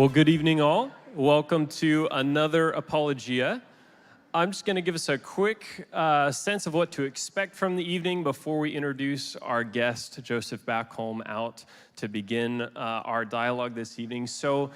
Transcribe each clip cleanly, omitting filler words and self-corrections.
Well, good evening, all. Welcome to another Apologia. I'm just going to give us a quick sense of what to expect from the evening before we introduce our guest, Joseph Backholm, out to begin our dialogue this evening. So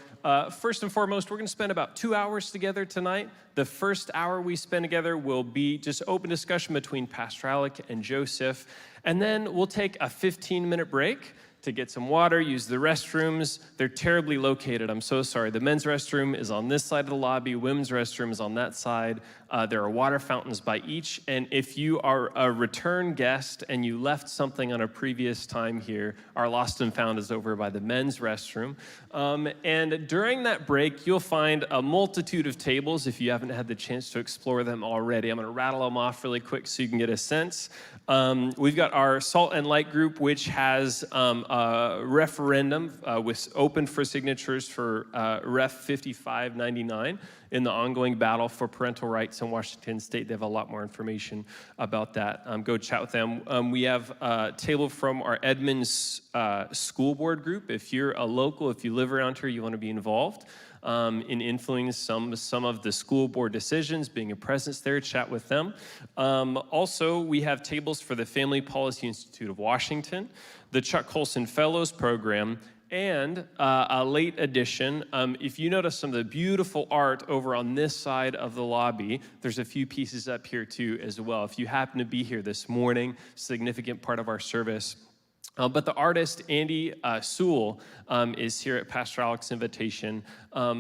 first and foremost, we're going to spend about 2 hours together tonight. The first hour we spend together will be just open discussion between Pastor Alec and Joseph, and then we'll take a 15-minute break to get some water, use the restrooms. They're terribly located, I'm so sorry. The men's restroom is on this side of the lobby, women's restroom is on that side. There are water fountains by each, and if you are a return guest and you left something on a previous time here, our lost and found is over by the men's restroom. And during that break, you'll find a multitude of tables if you haven't had the chance to explore them already. I'm gonna rattle them off really quick so you can get a sense. We've got our Salt and Light group, which has a referendum with open for signatures for Ref 5599 in the ongoing battle for parental rights in Washington State. They have a lot more information about that. Go chat with them. We have a table from our Edmonds School Board group. If you're a local, if you live around here, you want to be involved in influencing some of the school board decisions, being a presence there, chat with them. Also, we have tables for the Family Policy Institute of Washington, the Chuck Colson Fellows Program, and a late addition. If you notice some of the beautiful art over on this side of the lobby, there's a few pieces up here too as well. If you happen to be here this morning, significant part of our service. But the artist, Andy Sewell, is here at Pastor Alec's invitation,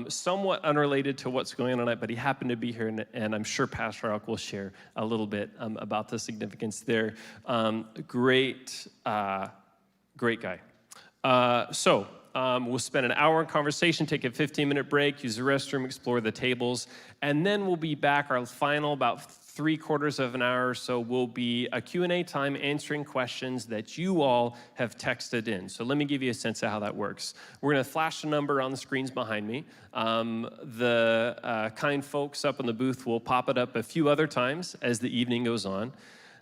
somewhat unrelated to what's going on tonight, but he happened to be here, and I'm sure Pastor Alec will share a little bit about the significance there. Great guy. So we'll spend an hour in conversation, take a 15-minute break, use the restroom, explore the tables, and then we'll be back. Our final about 3/4 of an hour or so will be a Q&A time answering questions that you all have texted in. So let me give you a sense of how that works. We're going to flash a number on the screens behind me. The kind folks up in the booth will pop it up a few other times as the evening goes on.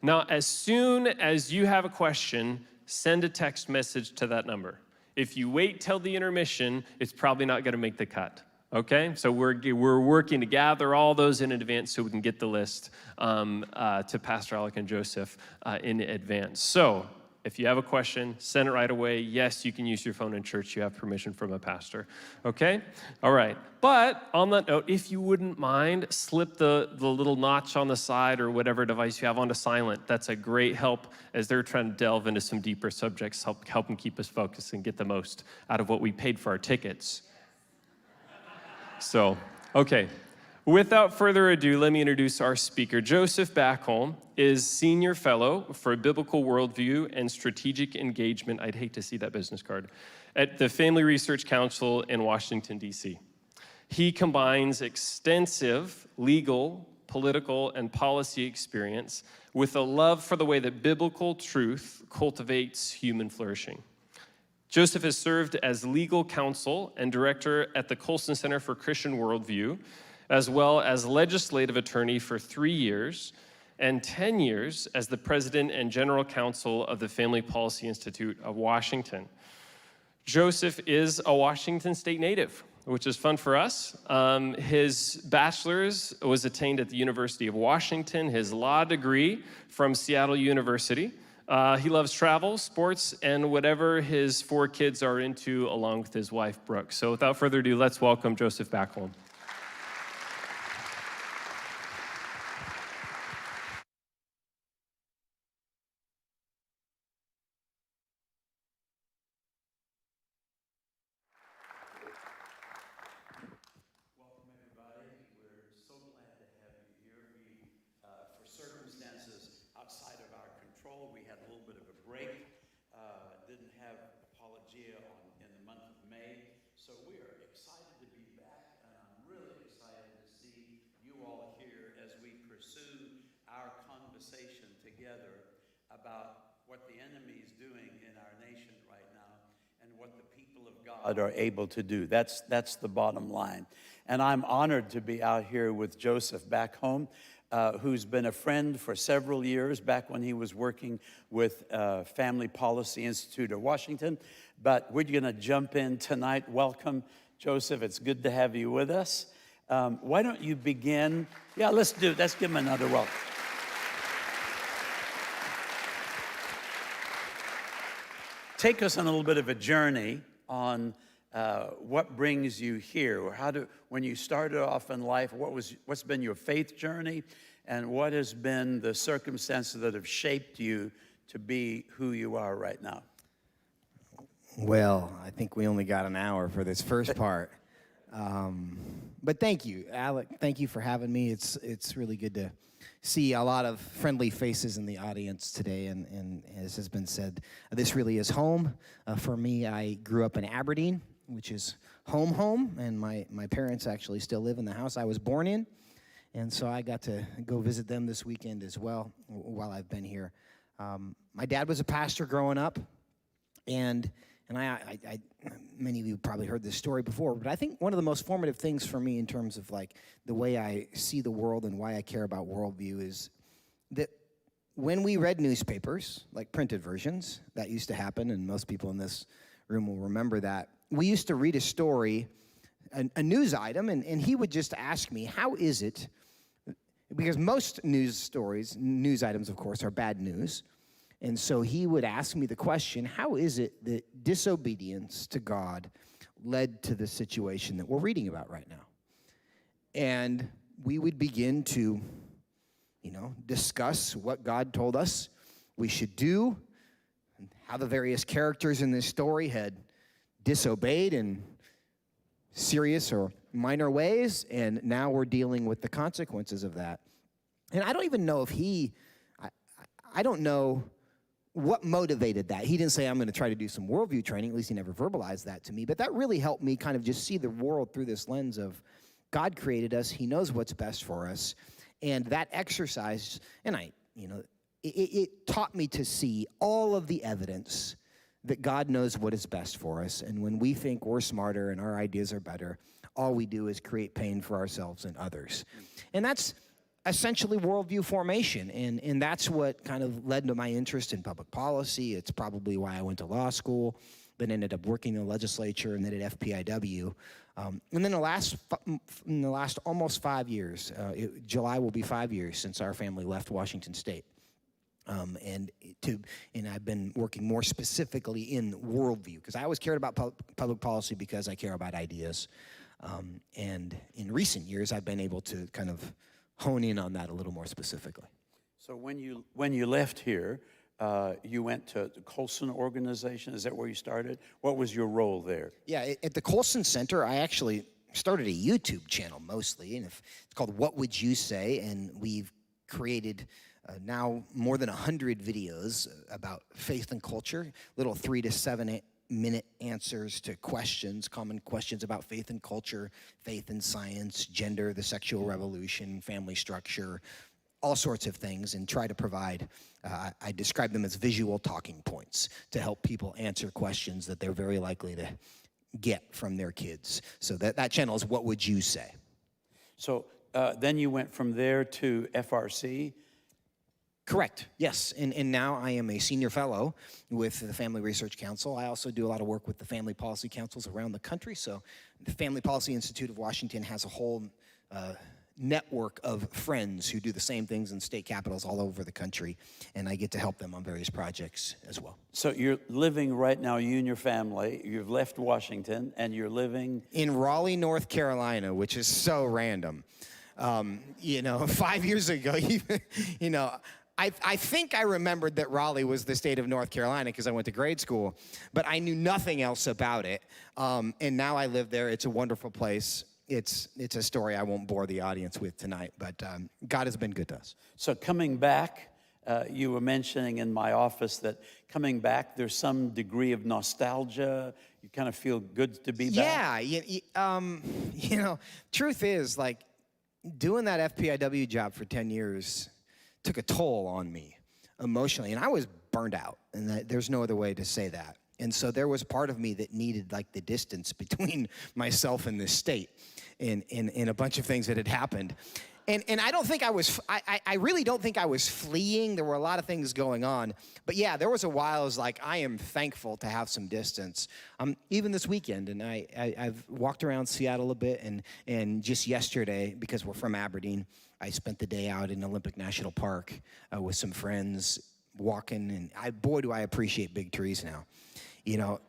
Now, as soon as you have a question, send a text message to that number. If you wait till the intermission, it's probably not going to make the cut. Okay, so we're working to gather all those in advance so we can get the list to Pastor Alec and Joseph in advance. So if you have a question, send it right away. Yes, you can use your phone in church. You have permission from a pastor. Okay? All right. But on that note, if you wouldn't mind, slip the little notch on the side or whatever device you have onto silent. That's a great help as they're trying to delve into some deeper subjects, help them keep us focused and get the most out of what we paid for our tickets. So, okay. Without further ado, let me introduce our speaker. Joseph Backholm is Senior Fellow for Biblical Worldview and Strategic Engagement, I'd hate to see that business card, at the Family Research Council in Washington, D.C. He combines extensive legal, political, and policy experience with a love for the way that biblical truth cultivates human flourishing. Joseph has served as legal counsel and director at the Colson Center for Christian Worldview, as well as legislative attorney for 3 years and 10 years as the president and general counsel of the Family Policy Institute of Washington. Joseph is a Washington State native, which is fun for us. His bachelor's was attained at the University of Washington, his law degree from Seattle University. He loves travel, sports, and whatever his 4 kids are into, along with his wife, Brooke. So without further ado, let's welcome Joseph Backholm. Are able to do. That's the bottom line. And I'm honored to be out here with Joseph Backholm, who's been a friend for several years, back when he was working with Family Policy Institute of Washington. But we're going to jump in tonight. Welcome, Joseph, it's good to have you with us. Why don't you begin? Yeah, let's give him another welcome. Take us on a little bit of a journey on what brings you here, or when you started off in life, what's been your faith journey, and what has been the circumstances that have shaped you to be who you are right now? Well, I think we only got an hour for this first part. But thank you, Alec. Thank you for having me. It's really good to see a lot of friendly faces in the audience today. And as has been said, this really is home. For me, I grew up in Aberdeen, which is home. And my parents actually still live in the house I was born in. And so I got to go visit them this weekend as well while I've been here. My dad was a pastor growing up. And I many of you probably heard this story before, but I think one of the most formative things for me in terms of like the way I see the world and why I care about worldview is that when we read newspapers, like printed versions, that used to happen, and most people in this room will remember that, we used to read a story, a news item, and he would just ask me, how is it, because most news items, of course, are bad news. And so he would ask me the question, how is it that disobedience to God led to the situation that we're reading about right now? And we would begin to, discuss what God told us we should do, and how the various characters in this story had disobeyed in serious or minor ways, and now we're dealing with the consequences of that. And I don't even know if I don't know what motivated that. He didn't say, I'm going to try to do some worldview training. At least he never verbalized that to me. But that really helped me kind of just see the world through this lens of God created us. He knows what's best for us. And that exercise, and it taught me to see all of the evidence that God knows what is best for us. And when we think we're smarter and our ideas are better, all we do is create pain for ourselves and others. And that's essentially worldview formation, and that's what kind of led to my interest in public policy. It's probably why I went to law school, then ended up working in the legislature, and then at FPIW. And then in the last almost 5 years, July will be 5 years since our family left Washington State. And I've been working more specifically in worldview, because I always cared about public policy because I care about ideas. And in recent years, I've been able to kind of hone in on that a little more specifically. So when you left here, you went to the Colson organization. Is that where you started? What was your role there? Yeah, at the Colson Center, I actually started a YouTube channel mostly, and it's called What Would You Say? And we've created now more than 100 videos about faith and culture, little 3 to 7 minute answers to common questions about faith and culture, faith and science, gender, the sexual revolution, family structure, all sorts of things, and try to provide, I describe them as visual talking points to help people answer questions that they're very likely to get from their kids. So that channel is What Would You Say? So then you went from there to FRC. Correct, yes, and now I am a senior fellow with the Family Research Council. I also do a lot of work with the family policy councils around the country. So the Family Policy Institute of Washington has a whole network of friends who do the same things in state capitals all over the country, and I get to help them on various projects as well. So you're living right now, you and your family, you've left Washington, and you're living in Raleigh, North Carolina, which is so random. 5 years ago, I think I remembered that Raleigh was the state of North Carolina because I went to grade school, but I knew nothing else about it. And now I live there. It's a wonderful place. It's a story I won't bore the audience with tonight, but God has been good to us. So coming back, you were mentioning in my office that coming back, there's some degree of nostalgia. You kind of feel good to be back. Yeah, truth is, like, doing that FPIW job for 10 years took a toll on me emotionally, and I was burned out, and there's no other way to say that. And so there was part of me that needed like the distance between myself and this state and a bunch of things that had happened. And I don't think I really don't think I was fleeing. There were a lot of things going on. But yeah, there was a while I was like, I am thankful to have some distance. Even this weekend, and I've walked around Seattle a bit, and just yesterday, because we're from Aberdeen, I spent the day out in Olympic National Park with some friends walking, and boy, do I appreciate big trees now, you know,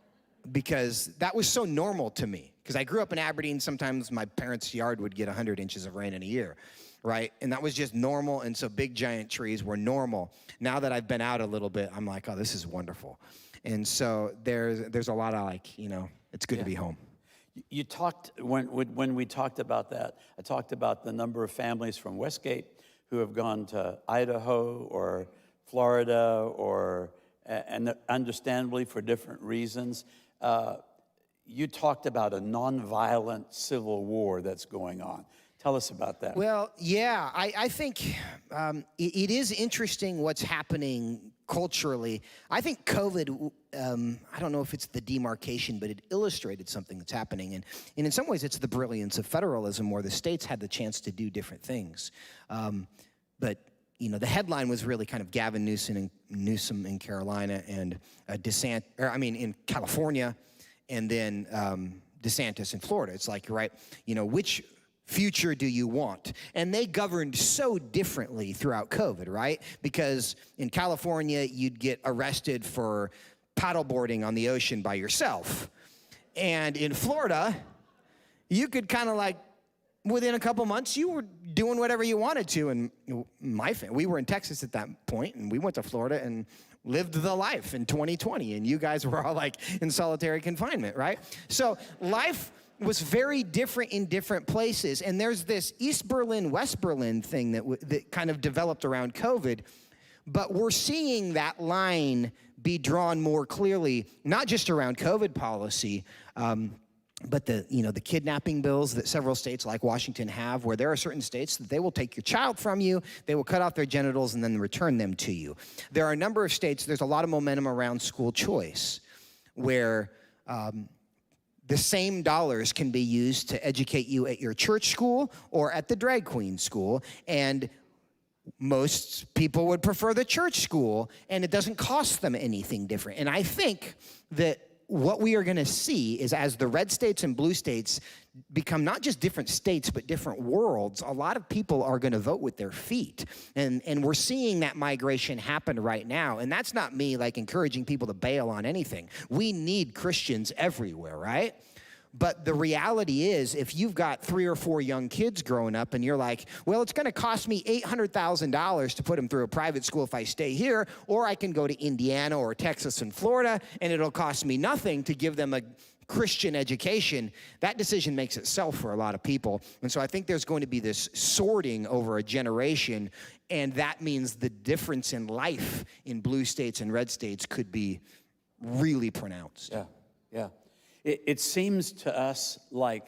because that was so normal to me. Because I grew up in Aberdeen, sometimes my parents' yard would get 100 inches of rain in a year, right? And that was just normal, and so big giant trees were normal. Now that I've been out a little bit, I'm like, oh, this is wonderful. And so there's a lot of like, you know, it's good to be home. You talked, when we talked about that, I talked about the number of families from Westgate who have gone to Idaho or Florida, and understandably for different reasons. You talked about a nonviolent civil war that's going on. Tell us about that. Well, yeah, I think it is interesting what's happening culturally. I think COVID, I don't know if it's the demarcation, but it illustrated something that's happening. And in some ways, it's the brilliance of federalism, where the states had the chance to do different things. But you know, the headline was really kind of Gavin Newsom in Carolina, and in California, and then DeSantis in Florida. It's like, right, you know, which future do you want? And they governed so differently throughout COVID, right? Because in California, you'd get arrested for paddleboarding on the ocean by yourself. And in Florida, you could kind of like, within a couple months, you were doing whatever you wanted to. And we were in Texas at that point, and we went to Florida and lived the life in 2020. And you guys were all like in solitary confinement, right? So life was very different in different places. And there's this East Berlin, West Berlin thing that kind of developed around COVID. But we're seeing that line be drawn more clearly, not just around COVID policy, but the kidnapping bills that several states like Washington have, where there are certain states that they will take your child from you, they will cut off their genitals and then return them to you. There are a number of states, there's a lot of momentum around school choice, where the same dollars can be used to educate you at your church school or at the drag queen school, and most people would prefer the church school, and it doesn't cost them anything different. And I think that what we are going to see is, as the red states and blue states become not just different states, but different worlds, a lot of people are going to vote with their feet. And we're seeing that migration happen right now. And that's not me like encouraging people to bail on anything. We need Christians everywhere, right? But the reality is, if you've got 3 or 4 young kids growing up and you're like, well, it's going to cost me $800,000 to put them through a private school if I stay here, or I can go to Indiana or Texas and Florida, and it'll cost me nothing to give them a Christian education, that decision makes itself for a lot of people. And so I think there's going to be this sorting over a generation, and that means the difference in life in blue states and red states could be really pronounced. Yeah. It seems to us like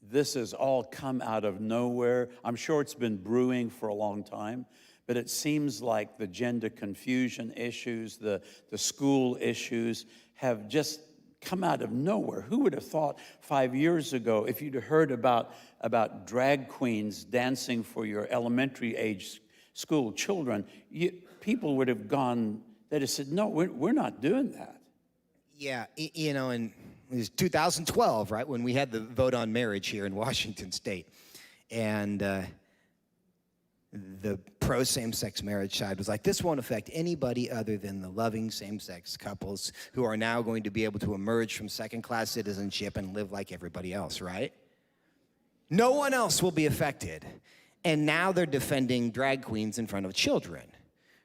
this has all come out of nowhere. I'm sure it's been brewing for a long time, but it seems like the gender confusion issues, the school issues have just come out of nowhere. Who would have thought 5 years ago, if you'd heard about drag queens dancing for your elementary age school children, people would have gone, they'd have said, no, we're not doing that. Yeah, you know, and it was 2012, right, when we had the vote on marriage here in Washington State. And the pro same-sex marriage side was like, this won't affect anybody other than the loving same-sex couples who are now going to be able to emerge from second-class citizenship and live like everybody else, right? No one else will be affected. And now they're defending drag queens in front of children,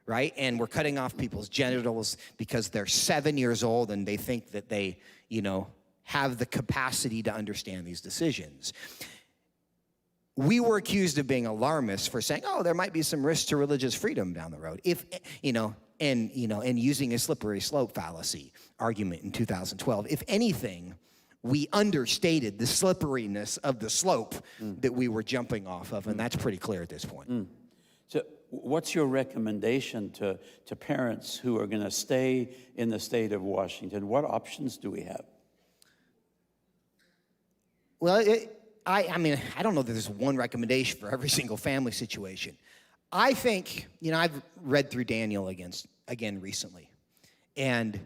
right? And we're cutting off people's genitals because they're 7 years old and they think that they, have the capacity to understand these decisions. We were accused of being alarmists for saying, oh, there might be some risk to religious freedom down the road. And using a slippery slope fallacy argument in 2012. If anything, we understated the slipperiness of the slope that we were jumping off of, and that's pretty clear at this point. So what's your recommendation to parents who are going to stay in the state of Washington? What options do we have? Well, I mean, I don't know that there's one recommendation for every single family situation. I think, I've read through Daniel again recently. And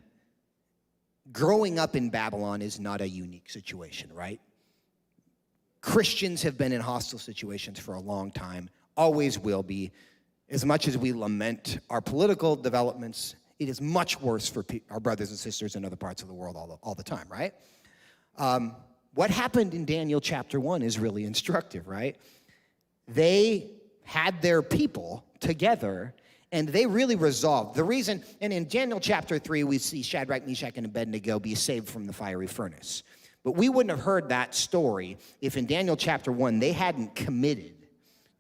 growing up in Babylon is not a unique situation, right? Christians have been in hostile situations for a long time, always will be. As much as we lament our political developments, it is much worse for our brothers and sisters in other parts of the world all the time, right? What happened in Daniel chapter 1 is really instructive, right? They had their people together, and they really resolved. The reason, and in Daniel chapter 3, we see Shadrach, Meshach, and Abednego be saved from the fiery furnace. But we wouldn't have heard that story if in Daniel chapter 1 they hadn't committed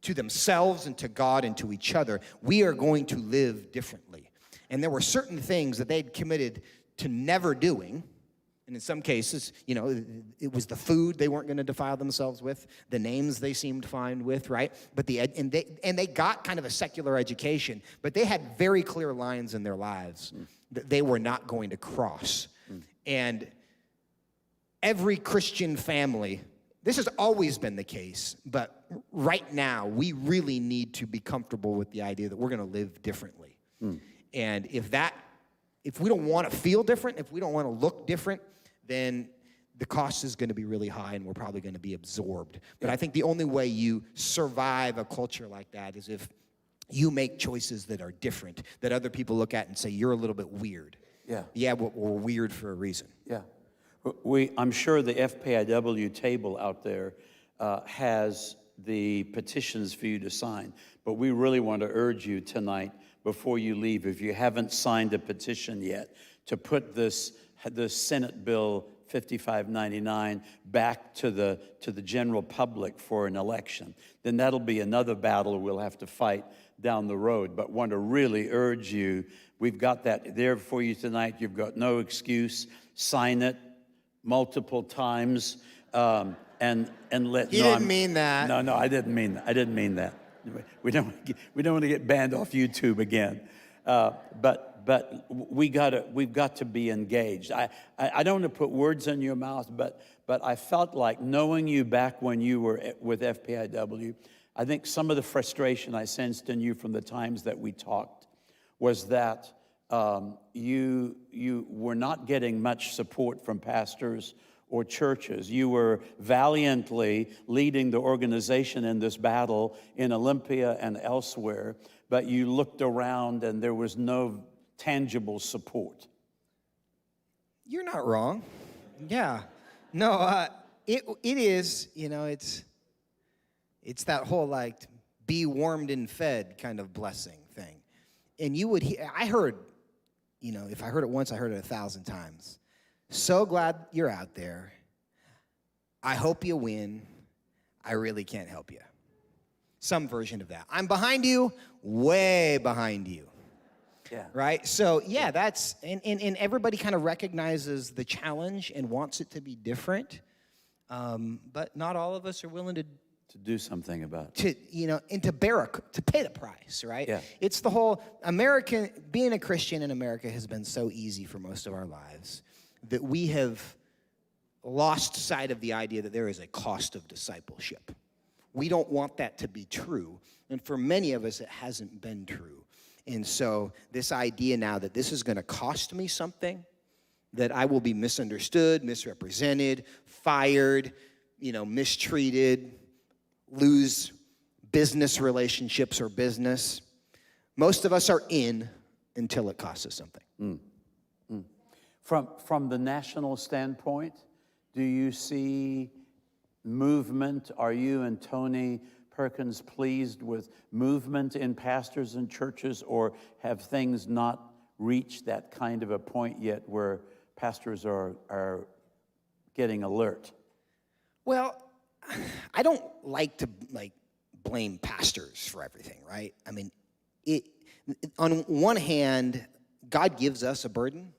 to themselves and to God and to each other. We are going to live differently. And there were certain things that they'd committed to never doing. And in some cases, it was the food they weren't going to defile themselves with, the names they seemed fine with, right? But they got kind of a secular education, but they had very clear lines in their lives that they were not going to cross. And every Christian family, this has always been the case, but right now we really need to be comfortable with the idea that we're going to live differently. And if we don't want to feel different, if we don't want to look different, then the cost is going to be really high and we're probably going to be absorbed. But I think the only way you survive a culture like that is if you make choices that are different, that other people look at and say, you're a little bit weird. Yeah, we're weird for a reason. Yeah. I'm sure the FPIW table out there has the petitions for you to sign, but we really want to urge you tonight, before you leave, if you haven't signed a petition yet, to put the Senate Bill 5599 back to the general public for an election. Then that'll be another battle we'll have to fight down the road. But want to really urge you, we've got that there for you tonight. You've got no excuse. Sign it multiple times and let. You didn't mean that. No, I didn't mean that. I didn't mean that. We don't want to get banned off YouTube again. But we've got to be engaged. I don't want to put words in your mouth, but I felt like knowing you back when you were with FPIW, I think some of the frustration I sensed in you from the times that we talked was that you were not getting much support from pastors or churches. You were valiantly leading the organization in this battle in Olympia and elsewhere, but you looked around and there was no tangible support. You're not wrong. Yeah. No, it is, it's that whole be warmed and fed kind of blessing thing. And you would hear, I heard, if I heard it once, I heard it 1,000 times. So glad you're out there. I hope you win. I really can't help you. Some version of that. I'm behind you, way behind you. Yeah. Right? So, yeah, that's, and everybody kind of recognizes the challenge and wants it to be different. But not all of us are willing to do something about it. And to pay the price, right? Yeah. It's the whole being a Christian in America has been so easy for most of our lives that we have lost sight of the idea that there is a cost of discipleship. We don't want that to be true. And for many of us, it hasn't been true. And so this idea now that this is going to cost me something, that I will be misunderstood, misrepresented, fired, mistreated, lose business relationships or business. Most of us are in until it costs us something. From the national standpoint, do you see movement? Are you and Tony Perkins pleased with movement in pastors and churches, or have things not reached that kind of a point yet where pastors are getting alert? Well, I don't like to blame pastors for everything, right? I mean, on one hand, God gives us a burden.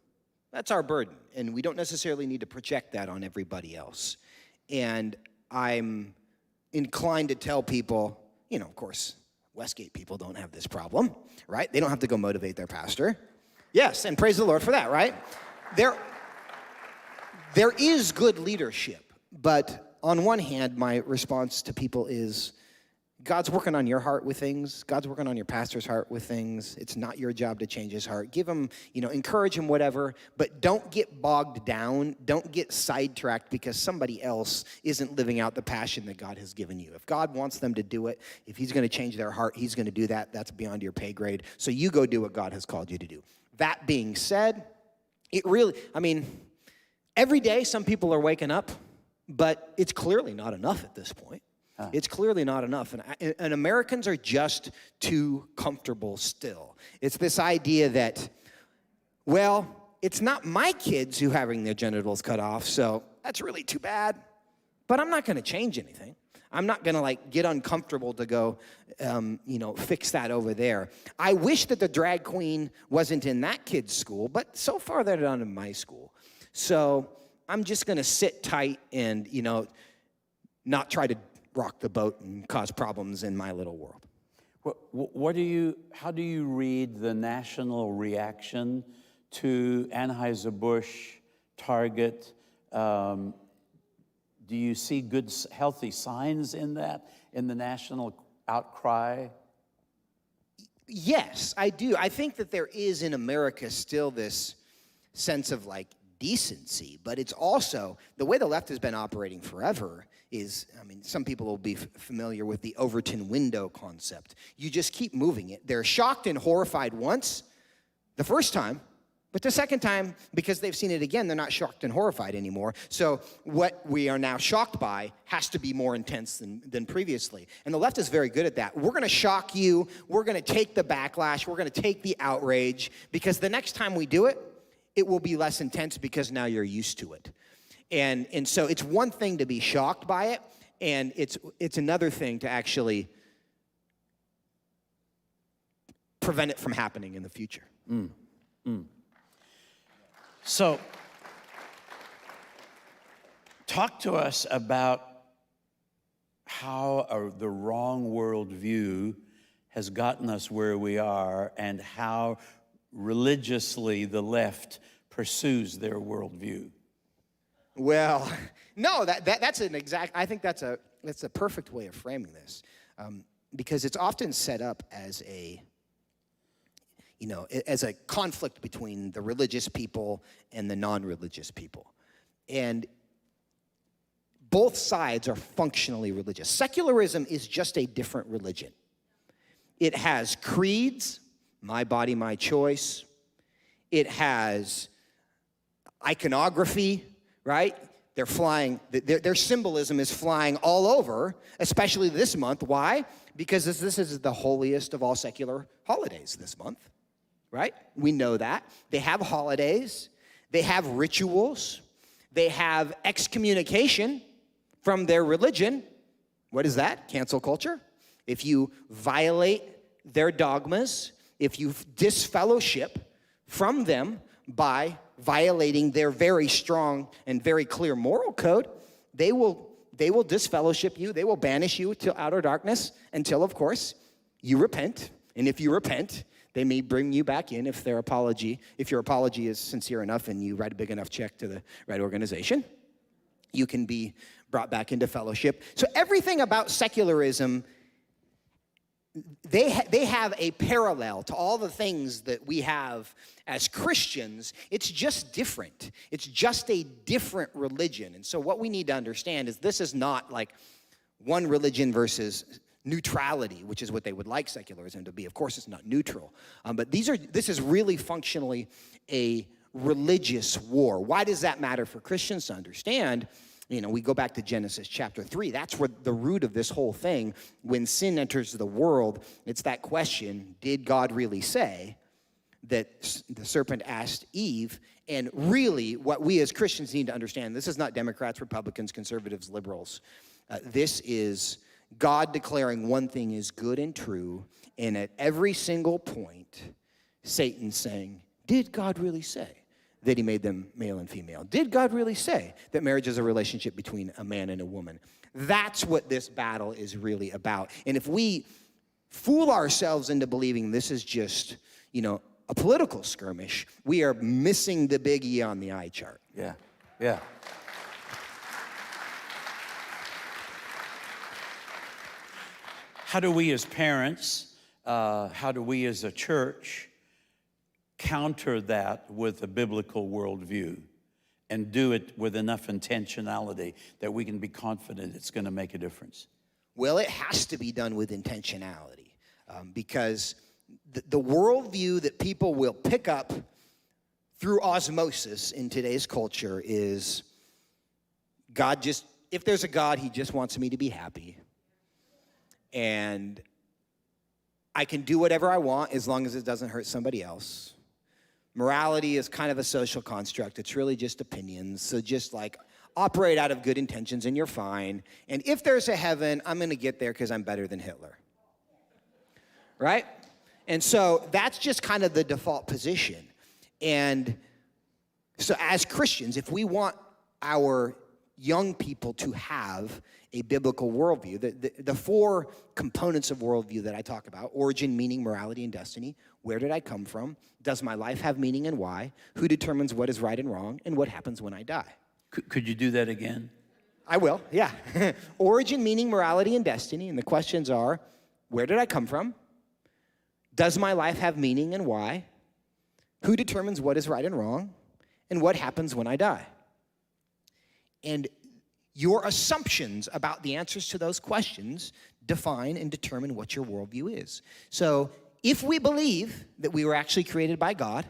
That's our burden, and we don't necessarily need to project that on everybody else. And I'm inclined to tell people, of course, Westgate people don't have this problem, right? They don't have to go motivate their pastor. Yes, and praise the Lord for that, right? There is good leadership, but on one hand, my response to people is, God's working on your heart with things. God's working on your pastor's heart with things. It's not your job to change his heart. Give him, encourage him, whatever, but don't get bogged down. Don't get sidetracked because somebody else isn't living out the passion that God has given you. If God wants them to do it, if he's going to change their heart, he's going to do that. That's beyond your pay grade. So you go do what God has called you to do. That being said, every day some people are waking up, but it's clearly not enough at this point. It's clearly not enough. And Americans are just too comfortable still. It's this idea that, well, it's not my kids who are having their genitals cut off, so that's really too bad. But I'm not going to change anything. I'm not going to get uncomfortable to go, fix that over there. I wish that the drag queen wasn't in that kid's school, but so far they're not in my school. So I'm just going to sit tight and, not try to rock the boat and cause problems in my little world. How do you read the national reaction to Anheuser-Busch, Target? Do you see good, healthy signs in that, in the national outcry? Yes, I do. I think that there is in America still this sense of decency, but it's also the way the left has been operating forever is, some people will be familiar with the Overton window concept. You just keep moving it. They're shocked and horrified once, the first time, but the second time, because they've seen it again, they're not shocked and horrified anymore. So what we are now shocked by has to be more intense than previously. And the left is very good at that. We're going to shock you. We're going to take the backlash. We're going to take the outrage, because the next time we do it, it will be less intense because now you're used to it. And so it's one thing to be shocked by it, and it's another thing to actually prevent it from happening in the future. So, talk to us about how the wrong worldview has gotten us where we are, and how religiously the left pursues their worldview. Well, no, that's an exact. I think that's a perfect way of framing this, because it's often set up as a conflict between the religious people and the non-religious people, and both sides are functionally religious. Secularism is just a different religion. It has creeds, my body, my choice. It has iconography. Right? They're flying, their symbolism is flying all over, especially this month. Why? Because this is the holiest of all secular holidays this month, right? We know that. They have holidays, they have rituals, they have excommunication from their religion. What is that? Cancel culture. If you violate their dogmas, if you disfellowship from them by violating their very strong and very clear moral code, they will disfellowship you. They will banish you to outer darkness until, of course, you repent. And if you repent, they may bring you back in if your apology is sincere enough and you write a big enough check to the right organization. You can be brought back into fellowship. So everything about secularism, they have a parallel to all the things that we have as Christians. It's just different. It's just a different religion. And so what we need to understand is this is not like one religion versus neutrality, which is what they would like secularism to be. Of course, it's not neutral. But this is really functionally a religious war. Why does that matter for Christians to understand? We go back to Genesis chapter 3. That's where the root of this whole thing, when sin enters the world, it's that question, did God really say, that the serpent asked Eve? And really, what we as Christians need to understand, this is not Democrats, Republicans, conservatives, liberals. This is God declaring one thing is good and true, and at every single point, Satan saying, did God really say that he made them male and female? Did God really say that marriage is a relationship between a man and a woman? That's what this battle is really about. And if we fool ourselves into believing this is just, a political skirmish, we are missing the big E on the eye chart. Yeah. How do we as parents, how do we as a church counter that with a biblical worldview and do it with enough intentionality that we can be confident it's going to make a difference? Well, it has to be done with intentionality because the worldview that people will pick up through osmosis in today's culture is God just, if there's a God, he just wants me to be happy. And I can do whatever I want as long as it doesn't hurt somebody else. Morality is kind of a social construct. It's really just opinions. So just like operate out of good intentions and you're fine. And if there's a heaven, I'm going to get there because I'm better than Hitler. Right? And so that's just kind of the default position. And so as Christians, if we want our young people to have a biblical worldview, the four components of worldview that I talk about: origin, meaning, morality, and destiny. Where did I come from? Does my life have meaning and why? Who determines what is right and wrong? And what happens when I die? Could you do that again? I will, yeah. Origin, meaning, morality, and destiny. And the questions are, where did I come from? Does my life have meaning and why? Who determines what is right and wrong? And what happens when I die? And your assumptions about the answers to those questions define and determine what your worldview is. So if we believe that we were actually created by God,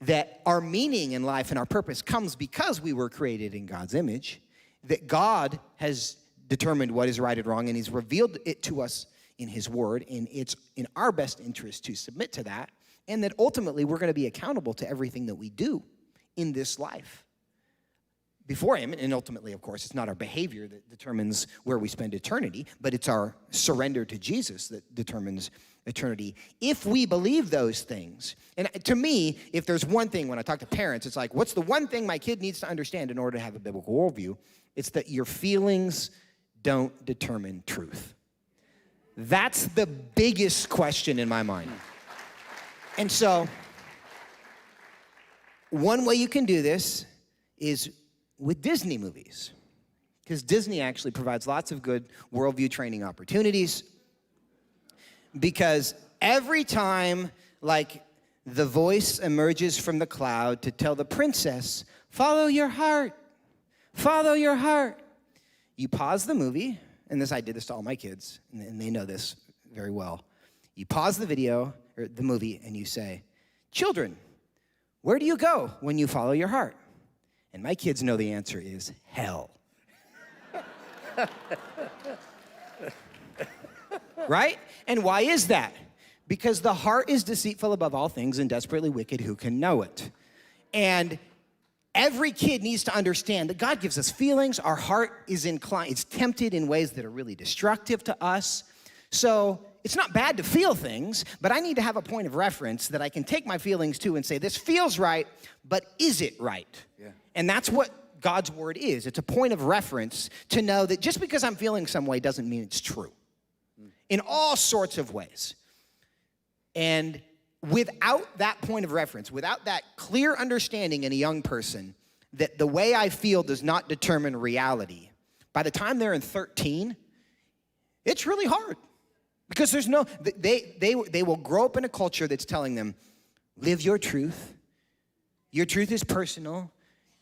that our meaning in life and our purpose comes because we were created in God's image, that God has determined what is right and wrong, and he's revealed it to us in his word, and it's in our best interest to submit to that, and that ultimately we're going to be accountable to everything that we do in this life before him. And ultimately, of course, it's not our behavior that determines where we spend eternity, but it's our surrender to Jesus that determines eternity. If we believe those things, and to me, if there's one thing when I talk to parents, it's like, what's the one thing my kid needs to understand in order to have a biblical worldview? It's that your feelings don't determine truth. That's the biggest question in my mind. And so, one way you can do this is with Disney movies, because Disney actually provides lots of good worldview training opportunities, because every time, like, the voice emerges from the cloud to tell the princess, follow your heart, you pause the movie, and I did this to all my kids, and they know this very well. You pause the video, or the movie, and you say, children, where do you go when you follow your heart? And my kids know the answer is hell. Right? And why is that? Because the heart is deceitful above all things and desperately wicked. Who can know it? And every kid needs to understand that God gives us feelings. Our heart is inclined, it's tempted in ways that are really destructive to us. So it's not bad to feel things, but I need to have a point of reference that I can take my feelings to and say, this feels right, but is it right? Yeah. And that's what God's word is. It's a point of reference to know that just because I'm feeling some way doesn't mean it's true. In all sorts of ways. And without that point of reference, without that clear understanding in a young person that the way I feel does not determine reality, by the time they're in 13, it's really hard. Because there's no, they will grow up in a culture that's telling them, live your truth. Your truth is personal.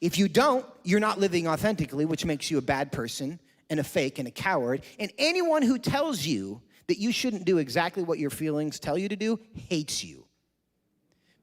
If you don't, you're not living authentically, which makes you a bad person and a fake and a coward. And anyone who tells you that you shouldn't do exactly what your feelings tell you to do hates you.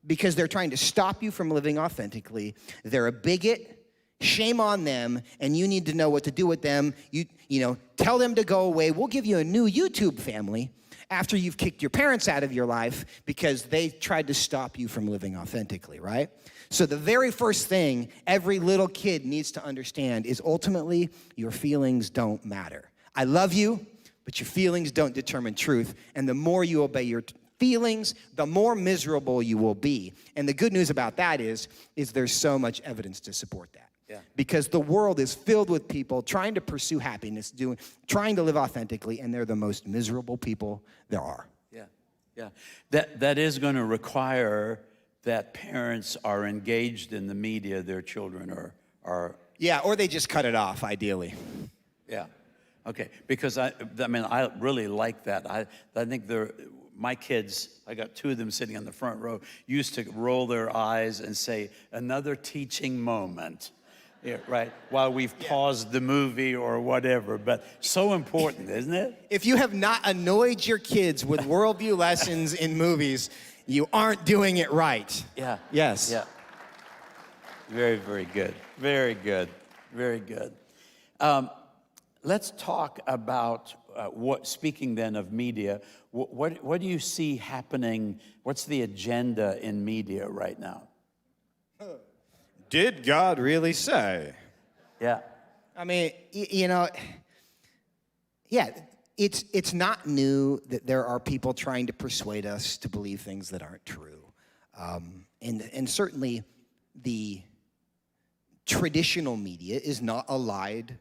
Because they're trying to stop you from living authentically. They're a bigot. Shame on them, and you need to know what to do with them. You know, tell them to go away. We'll give you a new YouTube family after you've kicked your parents out of your life because they tried to stop you from living authentically, right? So the very first thing every little kid needs to understand is ultimately your feelings don't matter. I love you, but your feelings don't determine truth, and the more you obey your feelings, the more miserable you will be. And the good news about that is there's so much evidence to support that. Yeah. Because the world is filled with people trying to pursue happiness, trying to live authentically, and they're the most miserable people there are. Yeah. That is going to require that parents are engaged in the media their children are. Yeah, or they just cut it off, ideally. Yeah. Okay, because I mean, I really like that. I think my kids, I got two of them sitting on the front row, used to roll their eyes and say, another teaching moment, yeah, right? While we've paused the movie or whatever, but so important, isn't it? If you have not annoyed your kids with worldview lessons in movies, you aren't doing it right. Yeah. Yes. Yeah. Very, very good. Very good. Very good. Let's talk about speaking then of media, what do you see happening? What's the agenda in media right now? Did God really say? Yeah. I mean, it's not new that there are people trying to persuade us to believe things that aren't true. And certainly the traditional media is not allied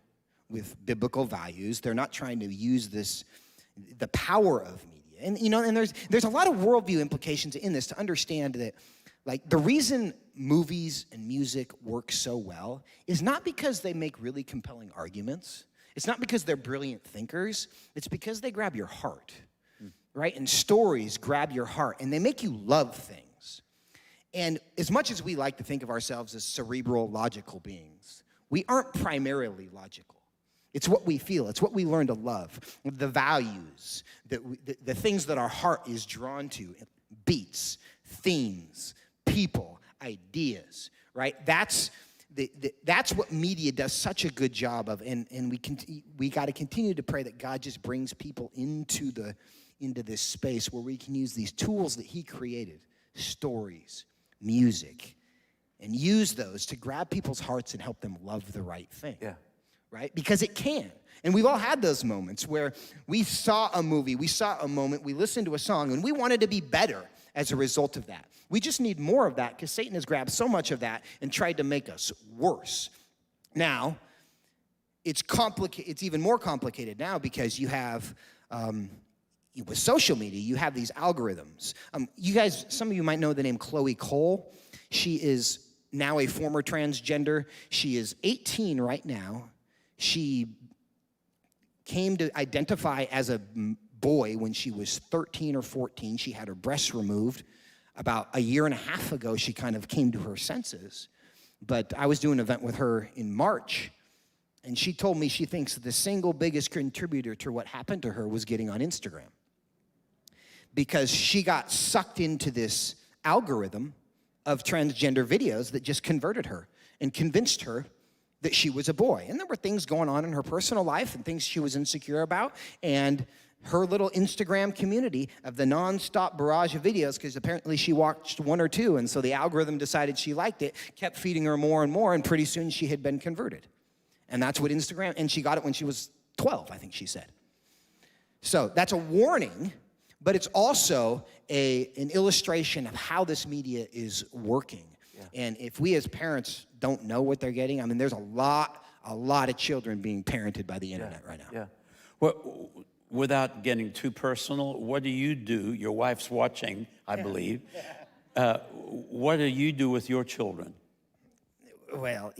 with biblical values. They're not trying to use the power of media. And there's a lot of worldview implications in this to understand that, like, the reason movies and music work so well is not because they make really compelling arguments. It's not because they're brilliant thinkers. It's because they grab your heart, right? And stories grab your heart, and they make you love things. And as much as we like to think of ourselves as cerebral, logical beings, we aren't primarily logical. It's what we feel. It's what we learn to love. The values, the things that our heart is drawn to, beats, themes, people, ideas, right? That's what media does such a good job of, and we got to continue to pray that God just brings people into this space where we can use these tools that He created, stories, music, and use those to grab people's hearts and help them love the right thing. Yeah. Right? Because it can. And we've all had those moments where we saw a movie, we saw a moment, we listened to a song, and we wanted to be better as a result of that. We just need more of that because Satan has grabbed so much of that and tried to make us worse. Now, it's even more complicated now because you have, with social media, you have these algorithms. You guys, some of you might know the name Chloe Cole. She is now a former transgender. She is 18 right now. She came to identify as a boy when she was 13 or 14. She had her breasts removed. About a year and a half ago, she kind of came to her senses. But I was doing an event with her in March, and she told me she thinks the single biggest contributor to what happened to her was getting on Instagram. Because she got sucked into this algorithm of transgender videos that just converted her and convinced her that she was a boy. And there were things going on in her personal life and things she was insecure about. And her little Instagram community of the nonstop barrage of videos, because apparently she watched one or two, and so the algorithm decided she liked it, kept feeding her more and more, and pretty soon she had been converted. And that's what Instagram, and she got it when she was 12, I think she said. So that's a warning, but it's also an illustration of how this media is working. Yeah. And if we as parents don't know what they're getting, I mean, there's a lot of children being parented by the internet right now. Yeah. Well, without getting too personal, what do you do? Your wife's watching, I believe. What do you do with your children? Well,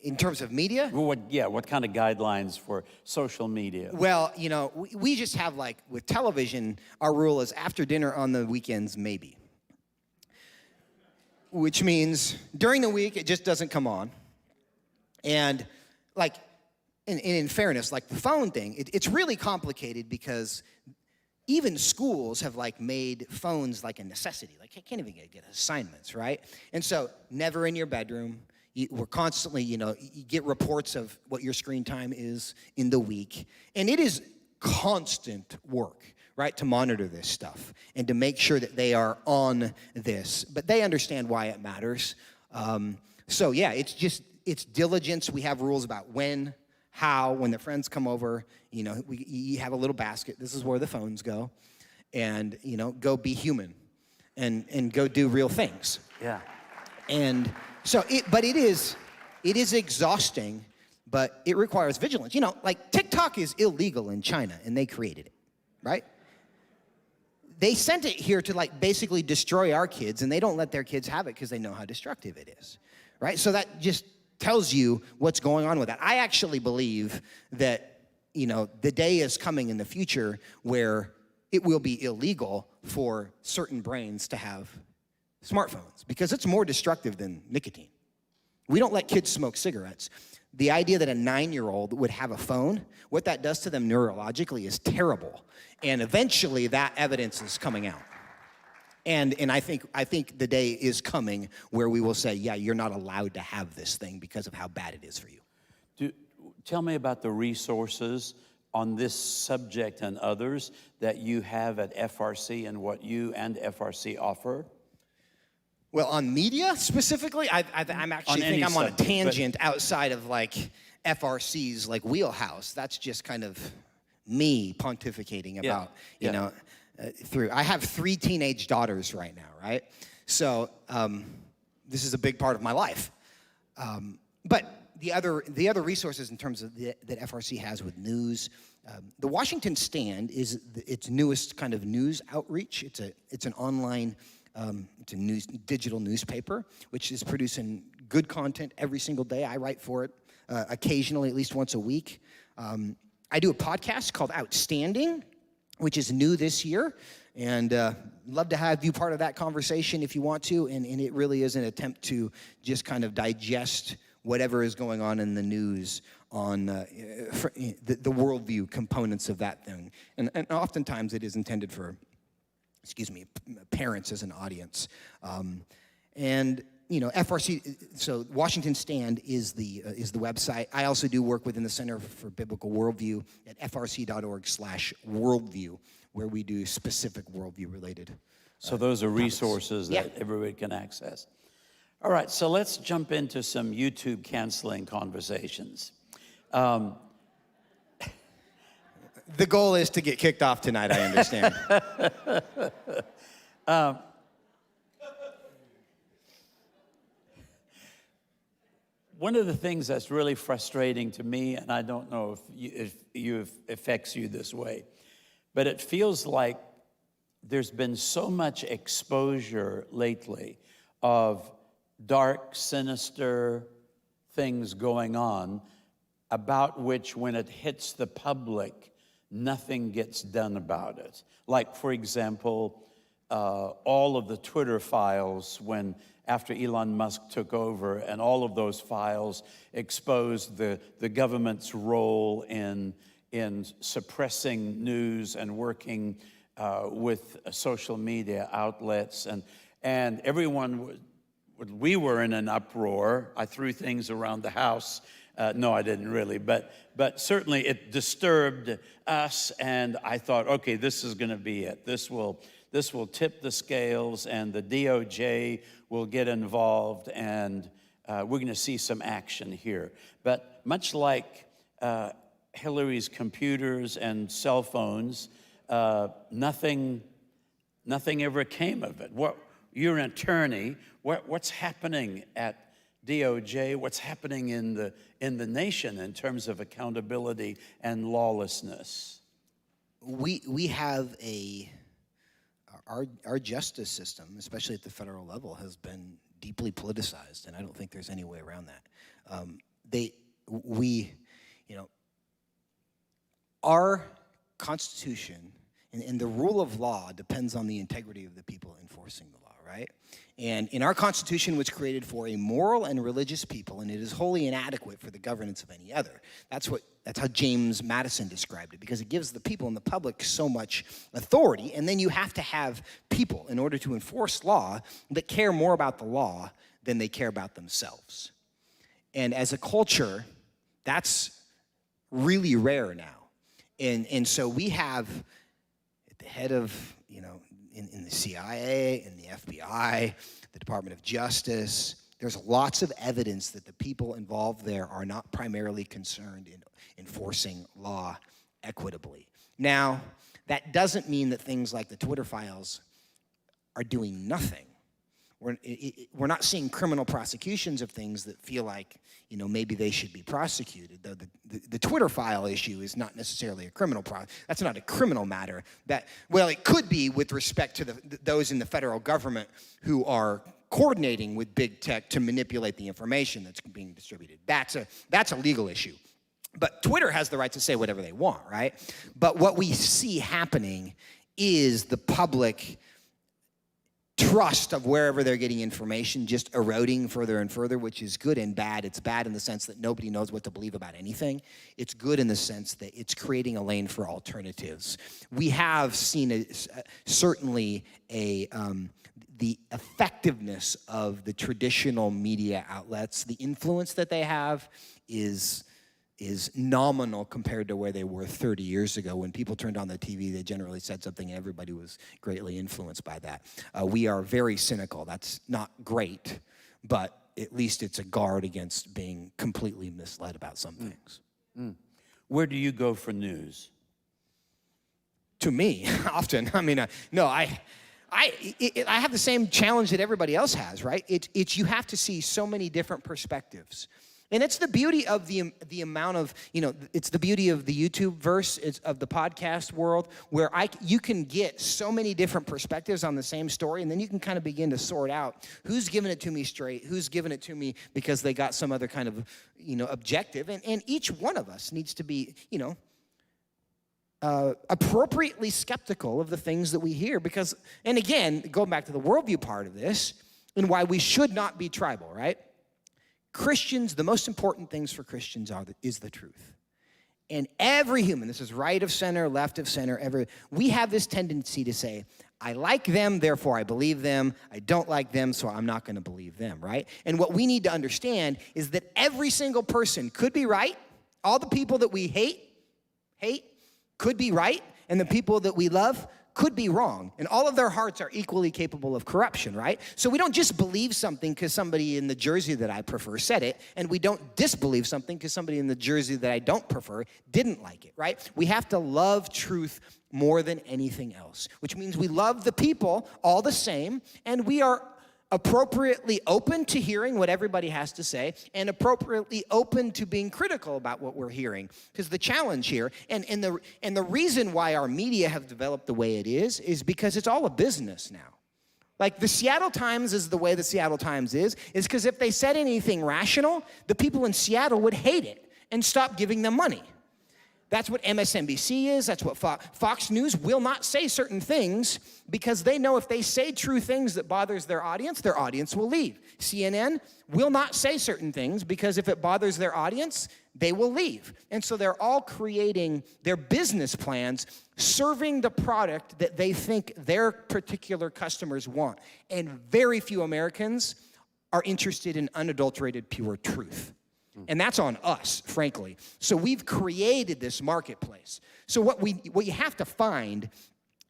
in terms of media? What kind of guidelines for social media? Well, we just have, like, with television, our rule is after dinner on the weekends, maybe. Which means during the week, it just doesn't come on. And, like, in fairness, like the phone thing, it's really complicated because even schools have, like, made phones like a necessity. Like, I can't even get assignments, right? And so never in your bedroom. We're constantly, you get reports of what your screen time is in the week. And it is constant work, right, to monitor this stuff and to make sure that they are on this. But they understand why it matters. So, yeah, it's diligence. We have rules about when, how, when the friends come over, you have a little basket. This is where the phones go. And, go be human and go do real things. Yeah. And so, it is exhausting, but it requires vigilance. Like TikTok is illegal in China, and they created it, right? They sent it here to, like, basically destroy our kids, and they don't let their kids have it because they know how destructive it is, right? So that just tells you what's going on with that. I actually believe that the day is coming in the future where it will be illegal for certain brains to have smartphones because it's more destructive than nicotine. We don't let kids smoke cigarettes. The idea that a 9-year-old would have a phone, what that does to them neurologically is terrible. And eventually that evidence is coming out. And I think the day is coming where we will say, yeah, you're not allowed to have this thing because of how bad it is for you. Tell me about the resources on this subject and others that you have at FRC and what you and FRC offer. Well, on media specifically, I'm actually think I'm on a tangent outside of like FRC's like wheelhouse. That's just kind of me pontificating about, you know, I have 3 teenage daughters right now, right? So this is a big part of my life. But the other resources in terms of that FRC has with news, the Washington Stand is its newest kind of news outreach. It's an online, it's a digital newspaper, which is producing good content every single day. I write for it occasionally, at least once a week. I do a podcast called Outstanding, which is new this year, and love to have you part of that conversation if you want to, and it really is an attempt to just kind of digest whatever is going on in the news on the worldview components of that thing. And oftentimes it is intended for, parents as an audience. And FRC, so Washington Stand is the website. I also do work within the Center for Biblical Worldview at frc.org/worldview, where we do specific worldview related. So those are resources that everybody can access. All right, so let's jump into some YouTube canceling conversations. The goal is to get kicked off tonight, I understand. One of the things that's really frustrating to me, and I don't know if it affects you this way, but it feels like there's been so much exposure lately of dark, sinister things going on about which when it hits the public, nothing gets done about it. Like, for example, all of the Twitter files after Elon Musk took over, and all of those files exposed the government's role in suppressing news and working with social media outlets, and everyone. We were in an uproar. I threw things around the house. No, I didn't really, but certainly it disturbed us, and I thought, okay, this is going to be it. This will tip the scales, and the DOJ will get involved, and we're going to see some action here. But much like Hillary's computers and cell phones, nothing ever came of it. You're an attorney. What's happening at DOJ? What's happening in the nation in terms of accountability and lawlessness? We have our justice system, especially at the federal level, has been deeply politicized, and I don't think there's any way around that. Our Constitution and the rule of law depends on the integrity of the people enforcing the law, right? And in our Constitution was created for a moral and religious people, and it is wholly inadequate for the governance of any other. That's how James Madison described it, because it gives the people and the public so much authority, and then you have to have people in order to enforce law that care more about the law than they care about themselves. And as a culture, that's really rare now. And so we have at the head of, in the CIA, in the FBI, the Department of Justice, there's lots of evidence that the people involved there are not primarily concerned in enforcing law equitably. Now, that doesn't mean that things like the Twitter files are doing nothing. We're not seeing criminal prosecutions of things that feel like, maybe they should be prosecuted. Though the Twitter file issue is not necessarily a criminal that's not a criminal matter. It could be with respect to those in the federal government who are coordinating with big tech to manipulate the information that's being distributed. That's a legal issue. But Twitter has the right to say whatever they want, right? But what we see happening is the public trust of wherever they're getting information just eroding further and further, which is good and bad. It's bad in the sense that nobody knows what to believe about anything. It's good in the sense that it's creating a lane for alternatives. We have seen certainly the effectiveness of the traditional media outlets. The influence that they have is nominal compared to where they were 30 years ago. When people turned on the TV, they generally said something and everybody was greatly influenced by that. We are very cynical. That's not great, but at least it's a guard against being completely misled about some things. Where do you go for news? To me, often. I mean, no, I have the same challenge that everybody else has, right? It's you have to see so many different perspectives. And it's the beauty of the amount of, it's the beauty of the YouTube verse, it's of the podcast world, where you can get so many different perspectives on the same story, and then you can kind of begin to sort out who's giving it to me straight, who's giving it to me because they got some other kind of, objective. And each one of us needs to be, appropriately skeptical of the things that we hear because, and again, going back to the worldview part of this, and why we should not be tribal, right? Christians, the most important things for Christians is the truth. And every human, this is right of center, left of center, we have this tendency to say, I like them, therefore I believe them. I don't like them, so I'm not going to believe them, right? And what we need to understand is that every single person could be right. All the people that we hate could be right, and the people that we love could be wrong, and all of their hearts are equally capable of corruption, right? So we don't just believe something because somebody in the jersey that I prefer said it, and we don't disbelieve something because somebody in the jersey that I don't prefer didn't like it, right? We have to love truth more than anything else, which means we love the people all the same, and we are appropriately open to hearing what everybody has to say and appropriately open to being critical about what we're hearing. Because the challenge here, and the reason why our media have developed the way it is because it's all a business now. Like the Seattle Times is the way the Seattle Times is because if they said anything rational, the people in Seattle would hate it and stop giving them money. That's what MSNBC is. That's what Fox News will not say certain things because they know if they say true things that bothers their audience will leave. CNN will not say certain things because if it bothers their audience, they will leave. And so they're all creating their business plans, serving the product that they think their particular customers want. And very few Americans are interested in unadulterated, pure truth. And that's on us, frankly. So we've created this marketplace. So what you have to find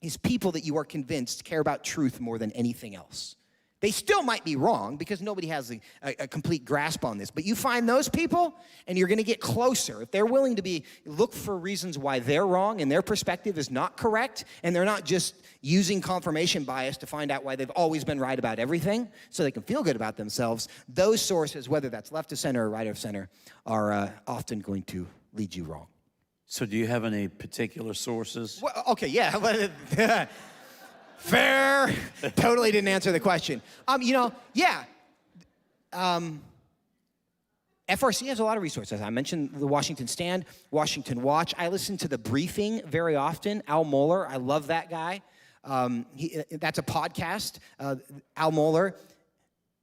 is people that you are convinced care about truth more than anything else. They still might be wrong because nobody has a complete grasp on this. But you find those people, and you're going to get closer. If they're willing to look for reasons why they're wrong and their perspective is not correct, and they're not just using confirmation bias to find out why they've always been right about everything so they can feel good about themselves, those sources, whether that's left of center or right of center, are often going to lead you wrong. So do you have any particular sources? Well, okay, yeah. Fair. Totally didn't answer the question. FRC has a lot of resources. I mentioned the Washington Stand, Washington Watch. I listen to The Briefing very often. Al Mohler, I love that guy. That's a podcast. Al Mohler.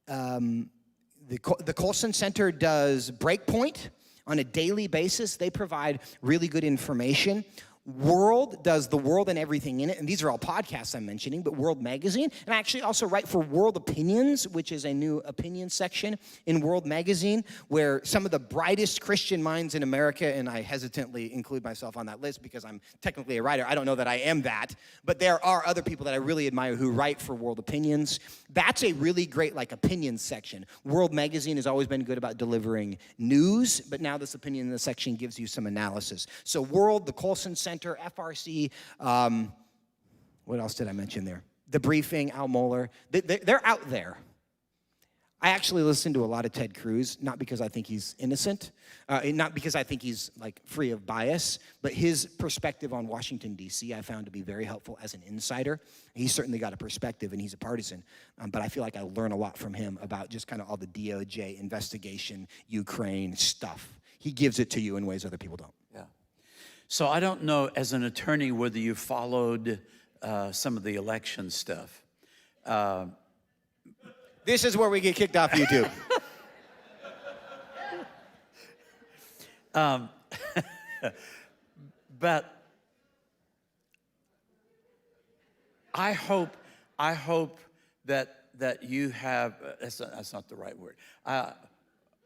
The Colson Center does Breakpoint on a daily basis. They provide really good information. World does The World and Everything in It, and these are all podcasts I'm mentioning, but World Magazine. And I actually also write for World Opinions, which is a new opinion section in World Magazine, where some of the brightest Christian minds in America, and I hesitantly include myself on that list because I'm technically a writer. I don't know that I am that, but there are other people that I really admire who write for World Opinions. That's a really great, opinions section. World Magazine has always been good about delivering news, but now this opinion section gives you some analysis. So World, the Colson Center, FRC, what else did I mention there? The Briefing, Al Mohler. They're out there. I actually listen to a lot of Ted Cruz, not because I think he's innocent, not because I think he's free of bias, but his perspective on Washington, D.C. I found to be very helpful as an insider. He's certainly got a perspective, and he's a partisan, but I feel like I learn a lot from him about just kind of all the DOJ investigation, Ukraine stuff. he gives it to you in ways other people don't. Yeah. So I don't know, as an attorney, whether you followed some of the election stuff. This is where we get kicked off YouTube. But I hope that you have, that's not the right word.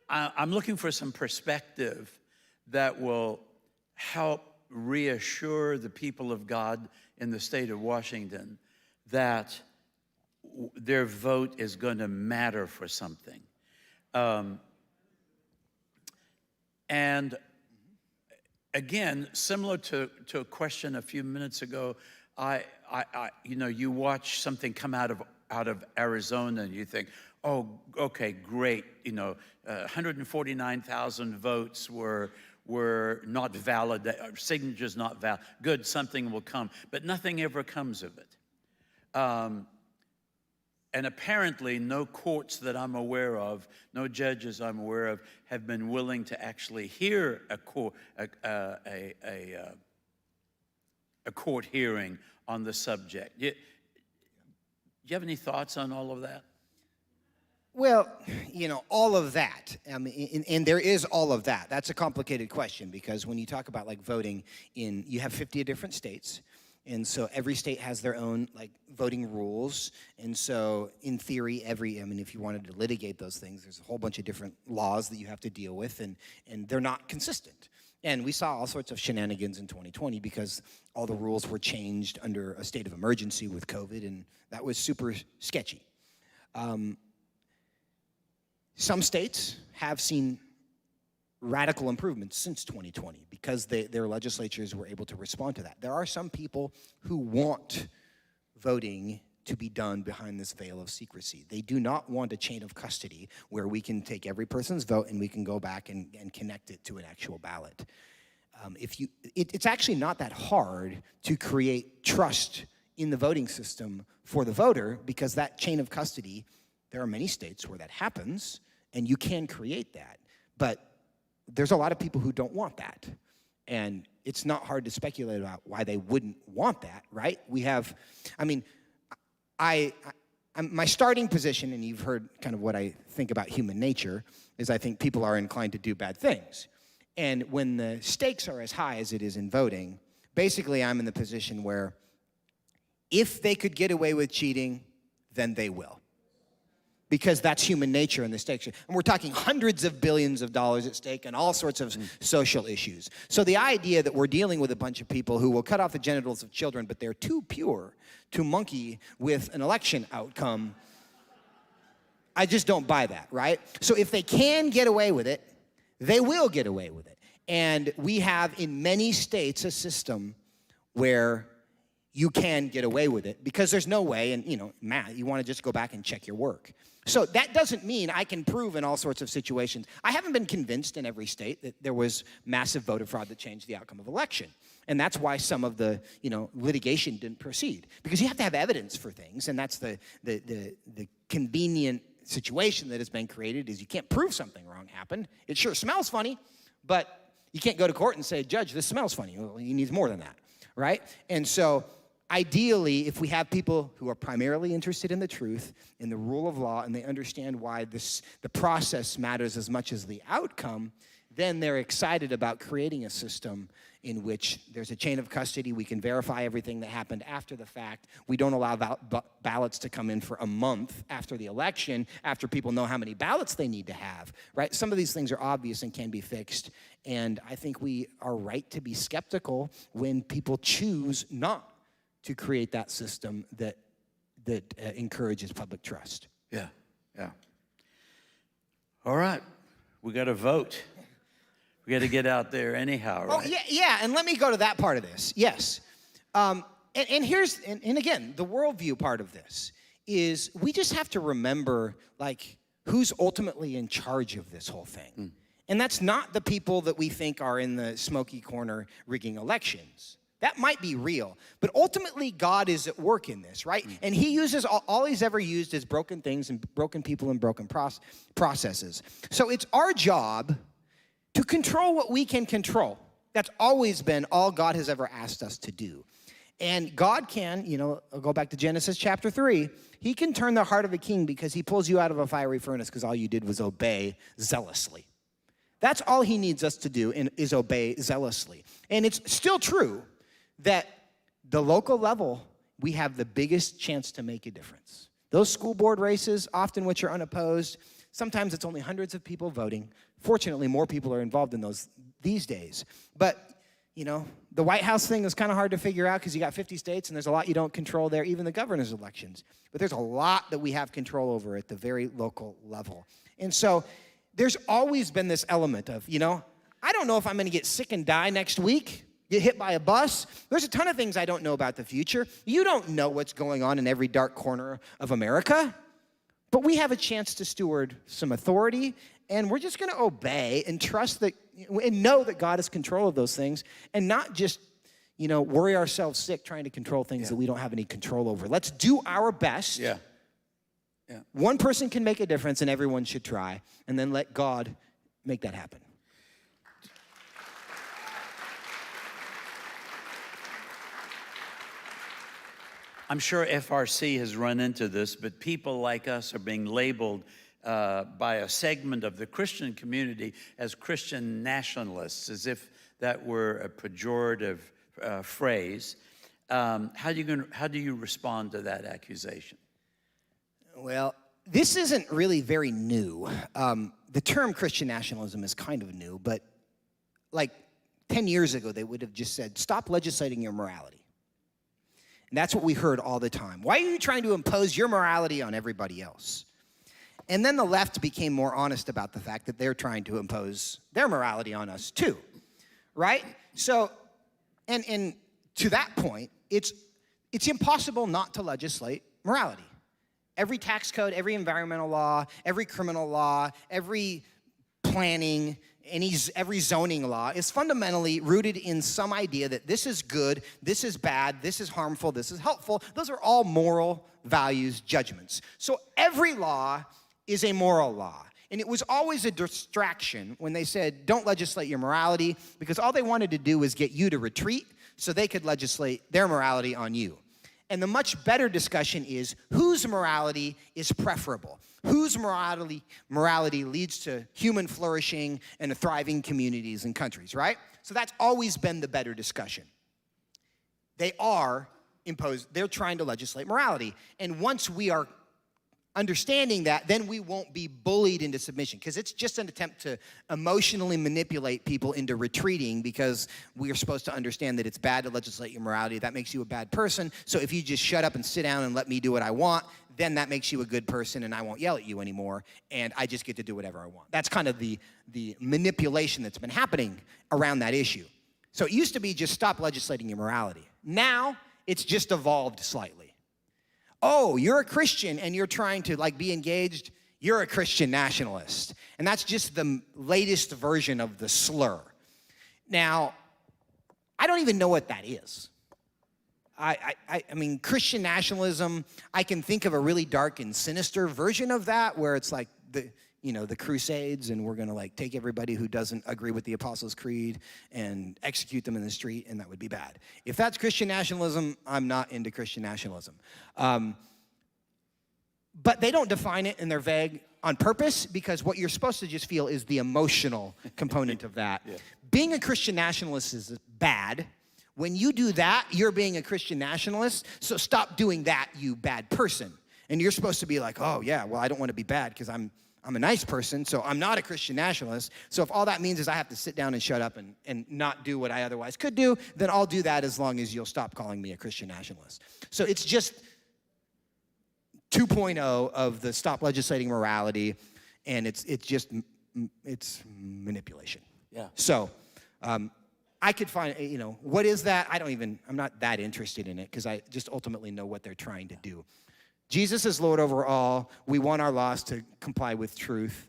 I'm looking for some perspective that will help reassure the people of God in the state of Washington that their vote is going to matter for something. And again, similar to a question a few minutes ago, you watch something come out of Arizona and you think, oh, okay, great. 149,000 votes were not valid, signatures not valid. Good, something will come. But nothing ever comes of it. And apparently, no courts that I'm aware of, no judges I'm aware of, have been willing to actually hear a court hearing on the subject. Do you have any thoughts on all of that? Well, all of that, and there is all of that. That's a complicated question because when you talk about like voting you have 50 different states. And so every state has their own like voting rules. And so in theory, if you wanted to litigate those things, there's a whole bunch of different laws that you have to deal with, and they're not consistent. And we saw all sorts of shenanigans in 2020 because all the rules were changed under a state of emergency with COVID, and that was super sketchy. Some states have seen radical improvements since 2020 because their legislatures were able to respond to that. There are some people who want voting to be done behind this veil of secrecy. They do not want a chain of custody where we can take every person's vote and we can go back and connect it to an actual ballot. It's actually not that hard to create trust in the voting system for the voter because that chain of custody, there are many states where that happens and you can create that. But there's a lot of people who don't want that. And it's not hard to speculate about why they wouldn't want that, right? My starting position, and you've heard kind of what I think about human nature, is I think people are inclined to do bad things. And when the stakes are as high as it is in voting, basically I'm in the position where if they could get away with cheating, then they will. Because that's human nature and the stakes. And we're talking hundreds of billions of dollars at stake and all sorts of social issues. So the idea that we're dealing with a bunch of people who will cut off the genitals of children, but they're too pure to monkey with an election outcome, I just don't buy that, right? So if they can get away with it, they will get away with it. And we have in many states a system where you can get away with it because there's no way, and Matt, you want to just go back and check your work. So that doesn't mean I can prove in all sorts of situations. I haven't been convinced in every state that there was massive voter fraud that changed the outcome of election. And that's why some of the, litigation didn't proceed. Because you have to have evidence for things, and that's the convenient situation that has been created is you can't prove something wrong happened. It sure smells funny, but you can't go to court and say, Judge, this smells funny. Well, he needs more than that, right? And so ideally, if we have people who are primarily interested in the truth, in the rule of law, and they understand why the process matters as much as the outcome, then they're excited about creating a system in which there's a chain of custody. We can verify everything that happened after the fact. We don't allow ballots to come in for a month after the election, after people know how many ballots they need to have, right? Some of these things are obvious and can be fixed, and I think we are right to be skeptical when people choose not to create that system that encourages public trust. Yeah. All right, we got to vote. We got to get out there anyhow, right? Oh, yeah, and let me go to that part of this. Yes. And again, the worldview part of this is we just have to remember, who's ultimately in charge of this whole thing. And that's not the people that we think are in the smoky corner rigging elections. That might be real, but ultimately God is at work in this, right? And he uses, all he's ever used is broken things and broken people and broken processes. So it's our job to control what we can control. That's always been all God has ever asked us to do. And God can, I'll go back to Genesis chapter 3. He can turn the heart of a king because he pulls you out of a fiery furnace because all you did was obey zealously. That's all he needs us to do is obey zealously. And it's still true that the local level, we have the biggest chance to make a difference. Those school board races, often which are unopposed, sometimes it's only hundreds of people voting. Fortunately, more people are involved in those these days. But, the White House thing is kind of hard to figure out because you got 50 states and there's a lot you don't control there, even the governor's elections. But there's a lot that we have control over at the very local level. And so there's always been this element of, I don't know if I'm going to get sick and die next week, get hit by a bus. There's a ton of things I don't know about the future. You don't know what's going on in every dark corner of America. But we have a chance to steward some authority, and we're just going to obey and trust that and know that God has control of those things and not just, worry ourselves sick trying to control things that we don't have any control over. Let's do our best. Yeah. One person can make a difference, and everyone should try, and then let God make that happen. I'm sure FRC has run into this, but people like us are being labeled by a segment of the Christian community as Christian nationalists, as if that were a pejorative phrase. How do you respond to that accusation? Well, this isn't really very new. The term Christian nationalism is kind of new, but like 10 years ago, they would have just said, stop legislating your morality. And that's what we heard all the time. Why are you trying to impose your morality on everybody else? And then the left became more honest about the fact that they're trying to impose their morality on us too, right? So, and to that point, it's impossible not to legislate morality. Every tax code, every environmental law, every criminal law, every planning, every zoning law is fundamentally rooted in some idea that this is good, this is bad, this is harmful, this is helpful. Those are all moral values, judgments. So every law is a moral law. And it was always a distraction when they said, don't legislate your morality, because all they wanted to do was get you to retreat so they could legislate their morality on you. And the much better discussion is whose morality is preferable, whose morality leads to human flourishing and thriving communities and countries, right? So that's always been the better discussion. They're trying to legislate morality. And once we are understanding that, then we won't be bullied into submission, because it's just an attempt to emotionally manipulate people into retreating, because we are supposed to understand that it's bad to legislate your morality. That makes you a bad person. So if you just shut up and sit down and let me do what I want, then that makes you a good person, and I won't yell at you anymore, and I just get to do whatever I want. That's kind of the manipulation that's been happening around that issue. So it used to be just stop legislating your morality. Now it's just evolved slightly. Oh, you're a Christian and you're trying to be engaged, you're a Christian nationalist. And that's just the latest version of the slur. Now, I don't even know what that is. I mean, Christian nationalism, I can think of a really dark and sinister version of that, where it's like the Crusades, and we're gonna take everybody who doesn't agree with the Apostles' Creed and execute them in the street, and that would be bad. If that's Christian nationalism, I'm not into Christian nationalism. But they don't define it, and they're vague on purpose, because what you're supposed to just feel is the emotional component of that. Yeah. Being a Christian nationalist is bad. When you do that, you're being a Christian nationalist, so stop doing that, you bad person. And you're supposed to be like, oh yeah, well, I don't want to be bad because I'm a nice person, so I'm not a Christian nationalist. So if all that means is I have to sit down and shut up and not do what I otherwise could do, then I'll do that as long as you'll stop calling me a Christian nationalist. So it's just 2.0 of the stop legislating morality, and it's manipulation. Yeah. So I could find, what is that? I'm not that interested in it, because I just ultimately know what they're trying to do. Jesus is Lord over all. We want our laws to comply with truth.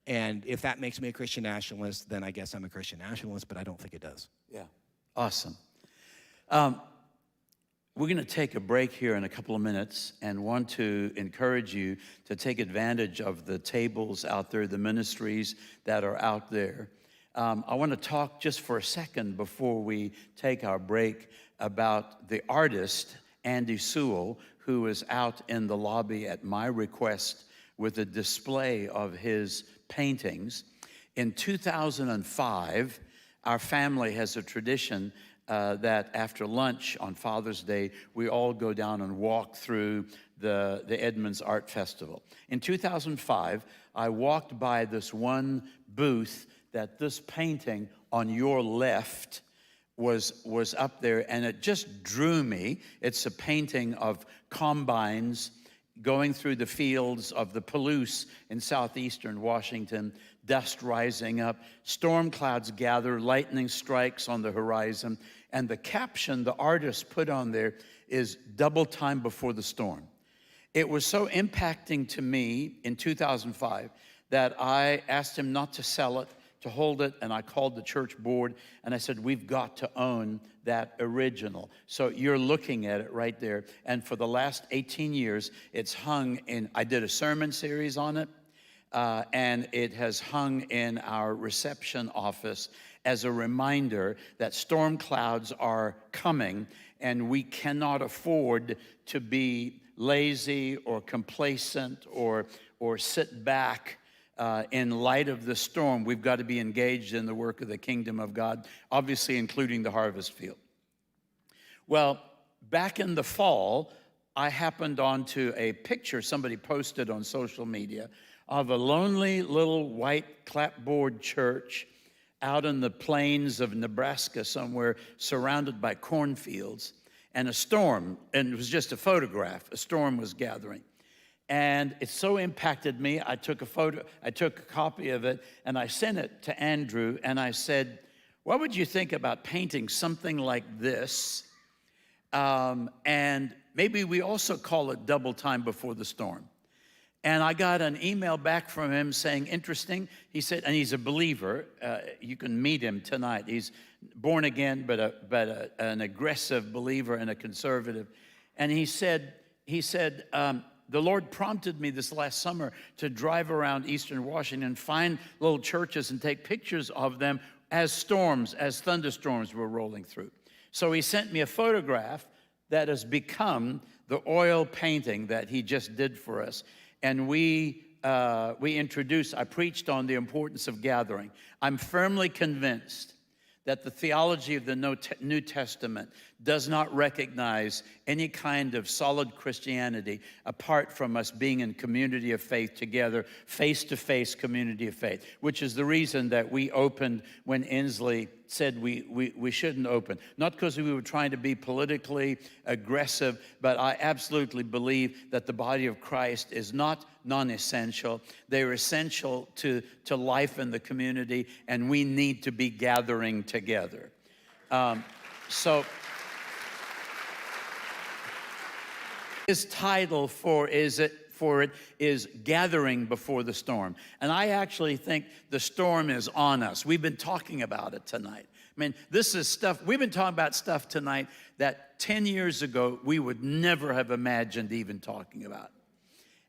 And if that makes me a Christian nationalist, then I guess I'm a Christian nationalist, but I don't think it does. Yeah, awesome. We're going to take a break here in a couple of minutes and want to encourage you to take advantage of the tables out there, the ministries that are out there. I want to talk just for a second before we take our break about the artist, Andy Sewell, who is out in the lobby at my request with a display of his paintings. In 2005, our family has a tradition that after lunch on Father's Day, we all go down and walk through the Edmonds Art Festival. In 2005, I walked by this one booth that this painting on your left was up there, and it just drew me. It's a painting of combines going through the fields of the Palouse in southeastern Washington, dust rising up, storm clouds gather, lightning strikes on the horizon, and the caption the artist put on there is "Double Time Before the Storm." It was so impacting to me in 2005 that I asked him not to sell it, to hold it, and I called the church board and I said, we've got to own that original. So you're looking at it right there. And for the last 18 years, it's hung in, I did a sermon series on it, and it has hung in our reception office as a reminder that storm clouds are coming and we cannot afford to be lazy or complacent or sit back in light of the storm. We've got to be engaged in the work of the kingdom of God, obviously including the harvest field. Well, back in the fall, I happened onto a picture somebody posted on social media of a lonely little white clapboard church out in the plains of Nebraska somewhere, surrounded by cornfields, and a storm, and it was just a photograph, a storm was gathering. And it so impacted me, I took a copy of it, and I sent it to Andrew, and I said, what would you think about painting something like this? And maybe we also call it Double Time Before the Storm. And I got an email back from him saying, interesting. He said, and he's a believer. You can meet him tonight. He's born again, but an aggressive believer and a conservative. And he said, the Lord prompted me this last summer to drive around Eastern Washington, find little churches and take pictures of them as thunderstorms were rolling through. So he sent me a photograph that has become the oil painting that he just did for us. And we introduced, I preached on the importance of gathering. I'm firmly convinced that the theology of the New Testament does not recognize any kind of solid Christianity apart from us being in community of faith together, face-to-face community of faith, which is the reason that we opened when Inslee said we shouldn't open. Not because we were trying to be politically aggressive, but I absolutely believe that the body of Christ is not non-essential. They're essential to life in the community, and we need to be gathering together. So his title for it is Gathering Before the Storm. And I actually think the storm is on us. We've been talking about it tonight. I mean, this is stuff, we've been talking about stuff tonight that 10 years ago we would never have imagined even talking about.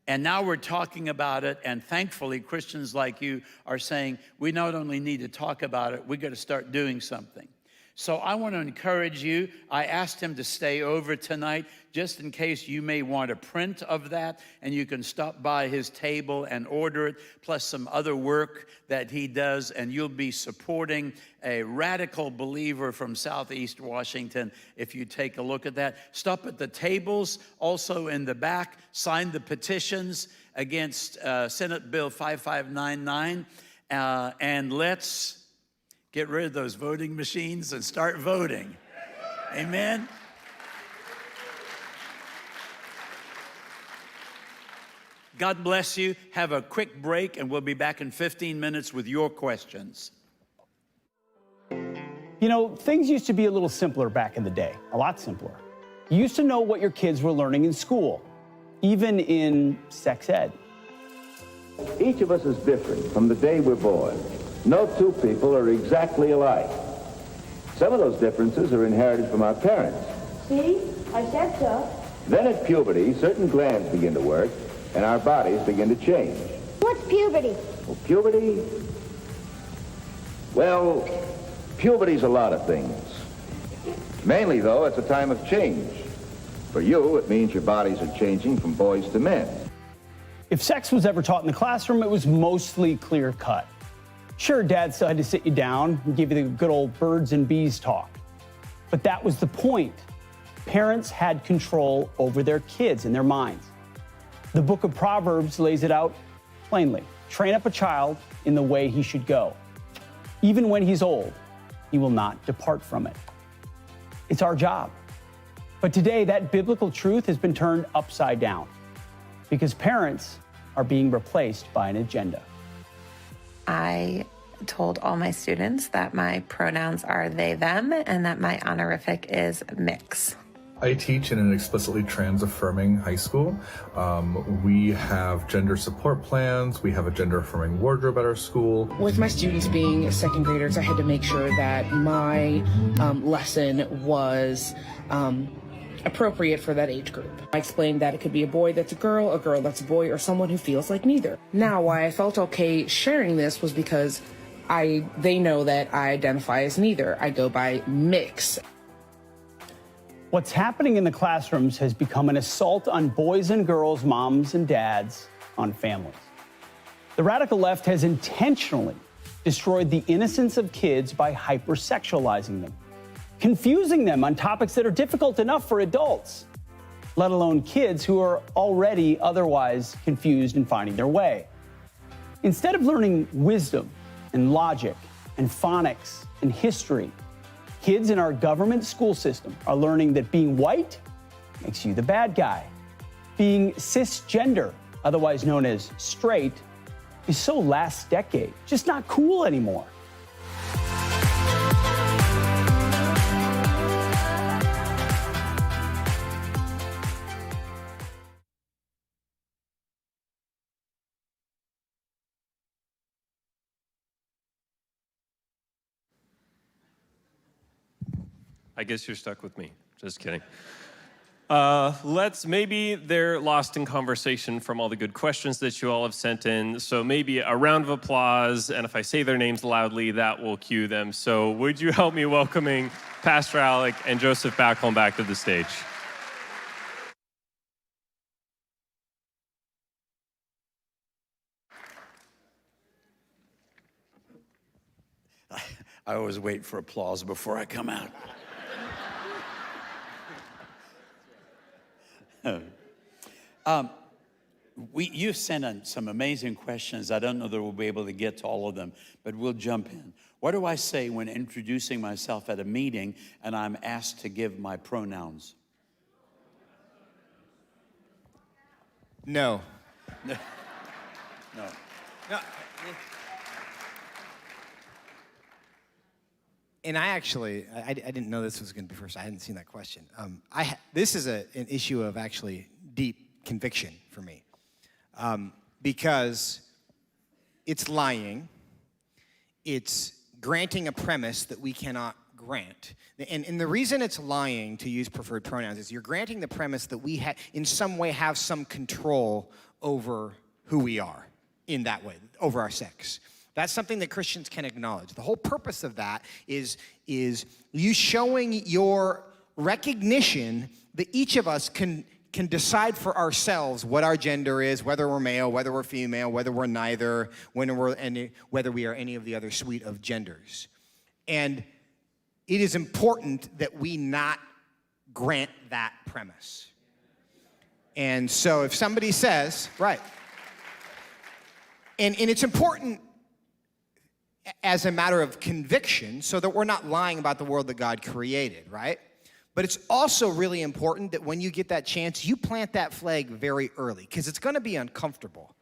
And now we're talking about it, and thankfully Christians like you are saying, we not only need to talk about it, we got to start doing something. So I want to encourage you. I asked him to stay over tonight just in case you may want a print of that, and you can stop by his table and order it, plus some other work that he does, and you'll be supporting a radical believer from Southeast Washington if you take a look at that. Stop at the tables, also in the back, sign the petitions against Senate Bill 5599, and let's get rid of those voting machines and start voting. Amen? God bless you. Have a quick break, and we'll be back in 15 minutes with your questions. You know, things used to be a little simpler back in the day, a lot simpler. You used to know what your kids were learning in school, even in sex ed. Each of us is different from the day we're born. No two people are exactly alike. Some of those differences are inherited from our parents. See? I said so. Then at puberty, certain glands begin to work, and our bodies begin to change. What's puberty? Well, puberty Well, puberty's a lot of things. Mainly, though, it's a time of change. For you, it means your bodies are changing from boys to men. If sex was ever taught in the classroom, it was mostly clear-cut. Sure, Dad still had to sit you down and give you the good old birds and bees talk. But that was the point. Parents had control over their kids and their minds. The book of Proverbs lays it out plainly. Train up a child in the way he should go. Even when he's old, he will not depart from it. It's our job. But today, that biblical truth has been turned upside down because parents are being replaced by an agenda. I told all my students that my pronouns are they, them, and that my honorific is mix. I teach in an explicitly trans-affirming high school. We have gender support plans. We have a gender-affirming wardrobe at our school. With my students being second graders, I had to make sure that my lesson was appropriate for that age group. I explained that it could be a boy that's a girl that's a boy, or someone who feels like neither. Now, why I felt okay sharing this was because they know that I identify as neither. I go by mix. What's happening in the classrooms has become an assault on boys and girls, moms and dads, on families. The radical left has intentionally destroyed the innocence of kids by hypersexualizing them, confusing them on topics that are difficult enough for adults, let alone kids who are already otherwise confused and finding their way. Instead of learning wisdom and logic and phonics and history, kids in our government school system are learning that being white makes you the bad guy. Being cisgender, otherwise known as straight, is so last decade, just not cool anymore. I guess you're stuck with me. Just kidding. Maybe they're lost in conversation from all the good questions that you all have sent in. So maybe a round of applause, and if I say their names loudly, that will cue them. So would you help me welcoming Pastor Alec and Joseph Backholm back to the stage? I always wait for applause before I come out. You sent in some amazing questions. I don't know that we'll be able to get to all of them, but we'll jump in. What do I say when introducing myself at a meeting and I'm asked to give my pronouns? No. No. No. And I didn't know this was going to be first. I hadn't seen that question. This is an issue of actually deep conviction for me, because it's lying. It's granting a premise that we cannot grant. And the reason it's lying, to use preferred pronouns, is you're granting the premise that we in some way have some control over who we are in that way, over our sex. That's something that Christians can acknowledge. The whole purpose of that is you showing your recognition that each of us can decide for ourselves what our gender is, whether we're male, whether we're female, whether we're neither, whether we are any of the other suite of genders. And it is important that we not grant that premise. And so if somebody says, right, and it's important as a matter of conviction, so that we're not lying about the world that God created, right? But it's also really important that when you get that chance, you plant that flag very early, because it's going to be uncomfortable.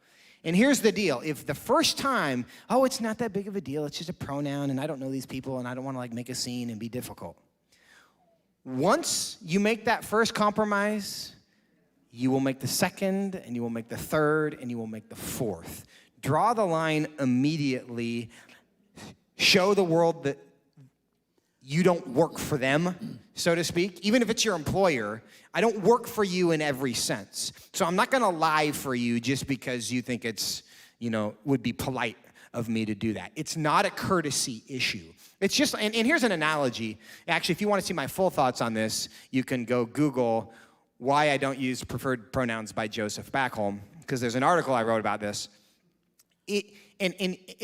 And here's the deal. If the first time, oh, it's not that big of a deal, it's just a pronoun, and I don't know these people, and I don't want to make a scene and be difficult. Once you make that first compromise, you will make the second, and you will make the third, and you will make the fourth. Draw the line immediately. Show the world that you don't work for them, so to speak. Even if it's your employer, I don't work for you in every sense. So I'm not going to lie for you just because you think it's, would be polite. of me to do that. It's not a courtesy issue. It's just, and here's an analogy. Actually, if you want to see my full thoughts on this, you can go Google why I don't use preferred pronouns by Joseph Backholm, because there's an article I wrote about this.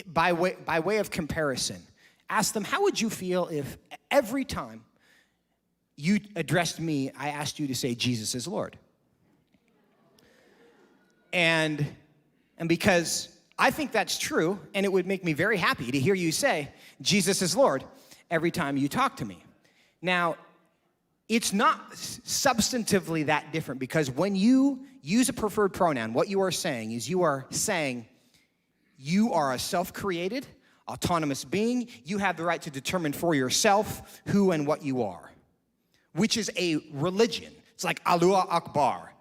By way of comparison, ask them, how would you feel if every time you addressed me, I asked you to say Jesus is Lord? And because I think that's true, and it would make me very happy to hear you say Jesus is Lord every time you talk to me. Now, it's not substantively that different, because when you use a preferred pronoun, what you are saying is you are saying you are a self-created, autonomous being. You have the right to determine for yourself who and what you are, which is a religion. It's like Allah Akbar.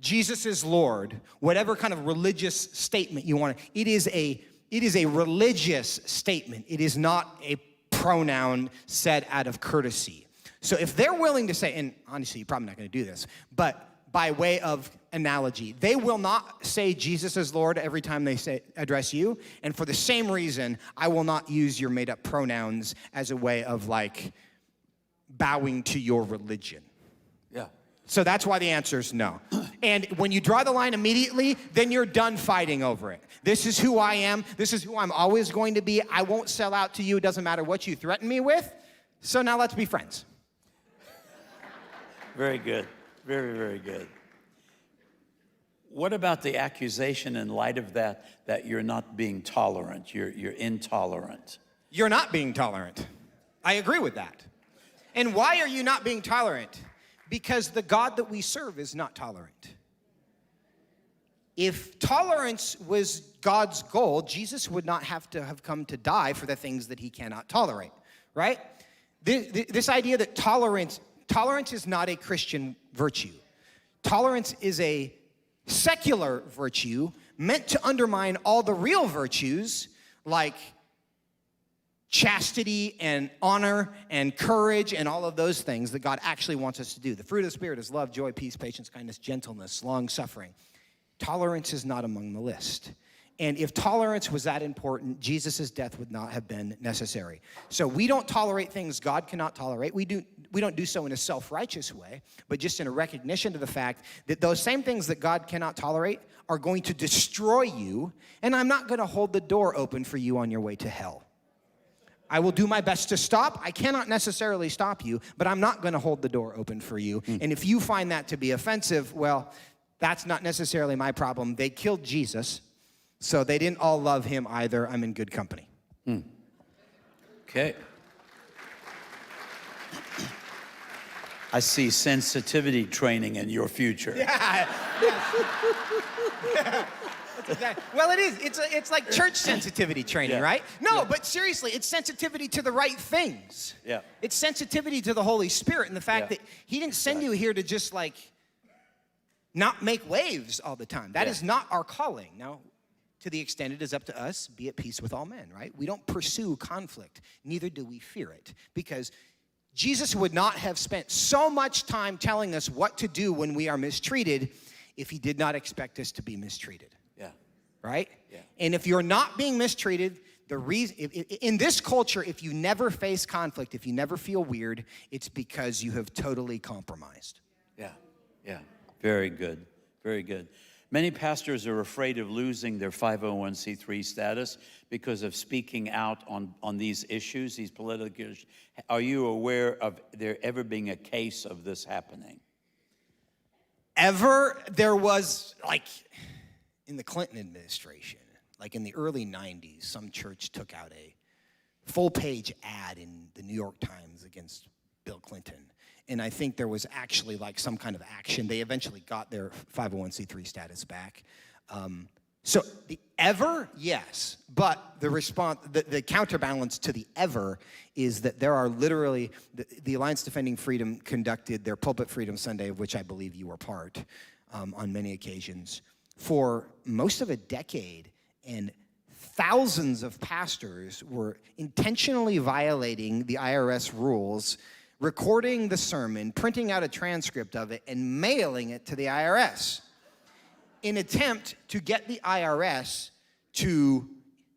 Jesus is Lord, whatever kind of religious statement you want. It is a religious statement. It is not a pronoun said out of courtesy. So if they're willing to say, and honestly, you're probably not going to do this, but by way of analogy, they will not say Jesus is Lord every time they address you. And for the same reason, I will not use your made-up pronouns as a way of like bowing to your religion. Yeah. So that's why the answer is no. And when you draw the line immediately, then you're done fighting over it. This is who I am. This is who I'm always going to be. I won't sell out to you. It doesn't matter what you threaten me with. So now let's be friends. Very good. Very, very good. What about the accusation in light of that you're not being tolerant, you're intolerant? You're not being tolerant. I agree with that. And why are you not being tolerant? Because the God that we serve is not tolerant. If tolerance was God's goal, Jesus would not have to have come to die for the things that he cannot tolerate, right? This idea that tolerance is not a Christian virtue. Tolerance is a secular virtue meant to undermine all the real virtues like chastity and honor and courage and all of those things that God actually wants us to do. The fruit of the Spirit is love, joy, peace, patience, kindness, gentleness, long-suffering. Tolerance is not among the list. And if tolerance was that important, Jesus' death would not have been necessary. So we don't tolerate things God cannot tolerate. We don't do so in a self-righteous way, but just in a recognition of the fact that those same things that God cannot tolerate are going to destroy you, and I'm not going to hold the door open for you on your way to hell. I will do my best to stop. I cannot necessarily stop you, but I'm not going to hold the door open for you. And if you find that to be offensive, well, that's not necessarily my problem. They killed Jesus, so they didn't all love him either. I'm in good company. Okay. I see sensitivity training in your future. Yeah. Well, it is. It's like church sensitivity training, right? No, but seriously, it's sensitivity to the right things. Yeah. It's sensitivity to the Holy Spirit and the fact that he didn't send you here to just like not make waves all the time. That is not our calling. Now, to the extent it is up to us, be at peace with all men, right? We don't pursue conflict. Neither do we fear it, because Jesus would not have spent so much time telling us what to do when we are mistreated if he did not expect us to be mistreated. Yeah. Right? Yeah. And if you're not being mistreated, the reason in this culture, if you never face conflict, if you never feel weird, it's because you have totally compromised. Yeah. Yeah. Very good. Very good. Many pastors are afraid of losing their 501c3 status because of speaking out on these issues, these political issues. Are you aware of there ever being a case of this happening? There was, like, in the Clinton administration, like in the early 90s, some church took out a full-page ad in the New York Times against Bill Clinton. And I think there was actually like some kind of action. They eventually got their 501c3 status back. So the ever, yes. But the response, the counterbalance to the ever is that there are literally, the Alliance Defending Freedom conducted their Pulpit Freedom Sunday, of which I believe you were part on many occasions, for most of a decade. And thousands of pastors were intentionally violating the IRS rules, recording the sermon, printing out a transcript of it, and mailing it to the IRS in attempt to get the IRS to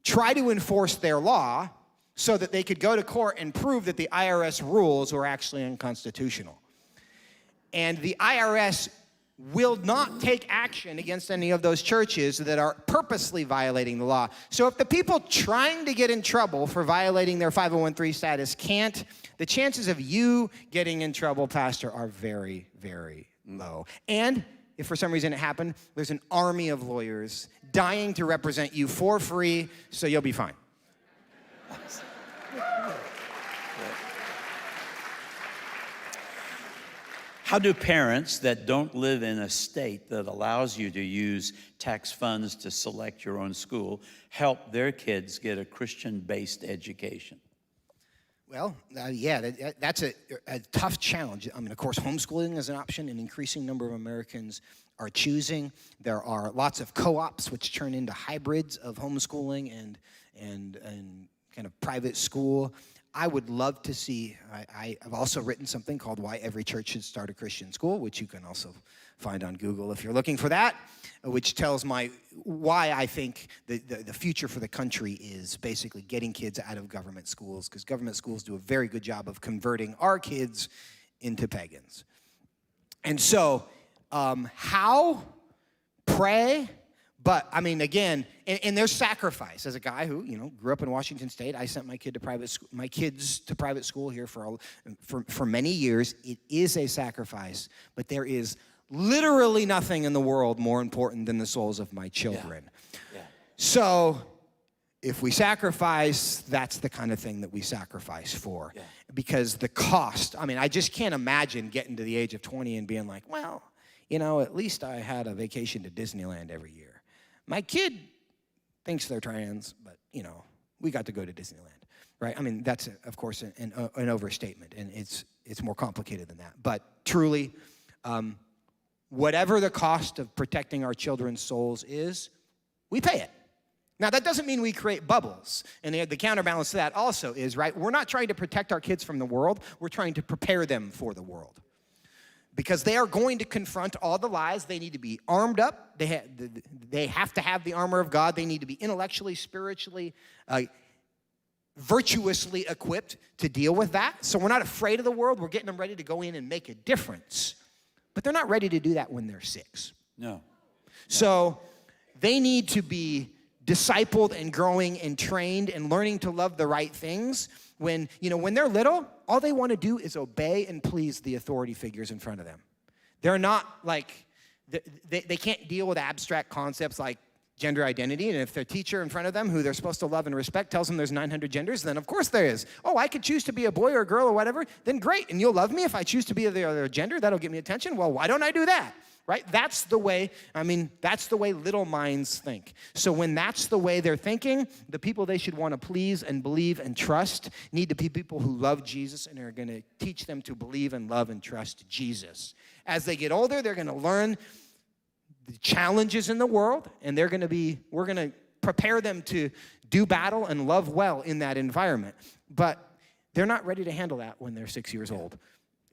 try to enforce their law so that they could go to court and prove that the IRS rules were actually unconstitutional. And the IRS will not take action against any of those churches that are purposely violating the law. So if the people trying to get in trouble for violating their 501(c) status can't, the chances of you getting in trouble, Pastor, are very, very low. And if for some reason it happened, there's an army of lawyers dying to represent you for free, so you'll be fine. How do parents that don't live in a state that allows you to use tax funds to select your own school help their kids get a Christian-based education? Well, that's a tough challenge. I mean, of course, homeschooling is an option. An increasing number of Americans are choosing. There are lots of co-ops which turn into hybrids of homeschooling and kind of private school. I would love to see, I've also written something called Why Every Church Should Start a Christian School, which you can also find on Google if you're looking for that, which tells why I think the future for the country is basically getting kids out of government schools, because government schools do a very good job of converting our kids into pagans. And so, how? Pray. But, I mean, again, and there's sacrifice. As a guy who, grew up in Washington State, I sent my kids to private school here for many years. It is a sacrifice, but there is literally nothing in the world more important than the souls of my children. Yeah. So, if we sacrifice, that's the kind of thing that we sacrifice for. Yeah. Because the cost, I mean, I just can't imagine getting to the age of 20 and being like, well, at least I had a vacation to Disneyland every year. My kid thinks they're trans, but, we got to go to Disneyland, right? I mean, that's, of course, an overstatement, and it's more complicated than that. But truly, whatever the cost of protecting our children's souls is, we pay it. Now, that doesn't mean we create bubbles. And the counterbalance to that also is, right, we're not trying to protect our kids from the world. We're trying to prepare them for the world. Because they are going to confront all the lies. They need to be armed up. They have to have the armor of God. They need to be intellectually, spiritually, virtuously equipped to deal with that. So we're not afraid of the world. We're getting them ready to go in and make a difference. But they're not ready to do that when they're 6. No. So they need to be discipled and growing and trained and learning to love the right things. When they're little, all they want to do is obey and please the authority figures in front of them. They're not like, they can't deal with abstract concepts like gender identity. And if their teacher in front of them, who they're supposed to love and respect, tells them there's 900 genders, then of course there is. Oh, I could choose to be a boy or a girl or whatever, then great. And you'll love me if I choose to be the other gender. That'll get me attention. Well, why don't I do that? Right? That's the way little minds think. So when that's the way they're thinking, the people they should want to please and believe and trust need to be people who love Jesus and are going to teach them to believe and love and trust Jesus. As they get older, they're going to learn the challenges in the world, and we're going to prepare them to do battle and love well in that environment. But they're not ready to handle that when they're 6 years old.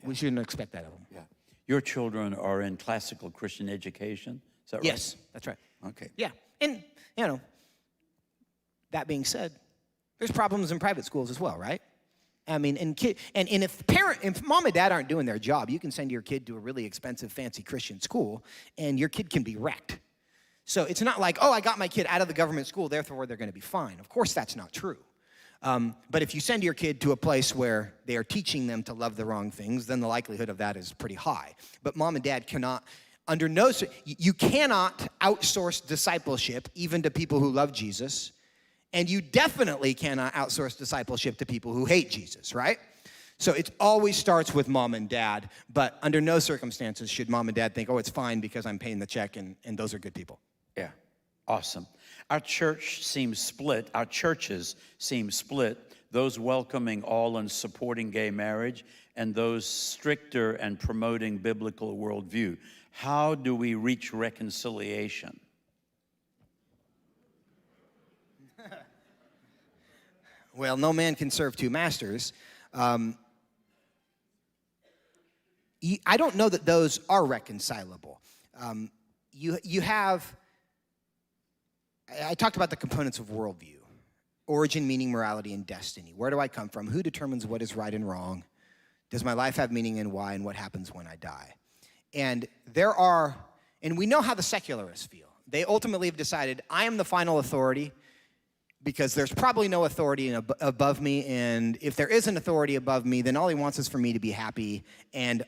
Yeah. We shouldn't expect that of them. Yeah. Your children are in classical Christian education, is that right? Yes, that's right. Okay. Yeah, and, that being said, there's problems in private schools as well, right? I mean, and if mom and dad aren't doing their job, you can send your kid to a really expensive, fancy Christian school, and your kid can be wrecked. So it's not like, oh, I got my kid out of the government school, therefore they're going to be fine. Of course, that's not true. But if you send your kid to a place where they are teaching them to love the wrong things, then the likelihood of that is pretty high. But mom and dad cannot, you cannot outsource discipleship even to people who love Jesus, and you definitely cannot outsource discipleship to people who hate Jesus, right? So it always starts with mom and dad, but under no circumstances should mom and dad think, oh, it's fine because I'm paying the check and those are good people. Yeah, awesome. Our churches seem split, those welcoming all and supporting gay marriage, and those stricter and promoting biblical worldview. How do we reach reconciliation? Well, no man can serve two masters. I don't know that those are reconcilable. I talked about the components of worldview, origin, meaning, morality, and destiny. Where do I come from? Who determines what is right and wrong? Does my life have meaning, and why? And what happens when I die? And we know how the secularists feel. They ultimately have decided, I am the final authority because there's probably no authority above me, and if there is an authority above me, then all he wants is for me to be happy, and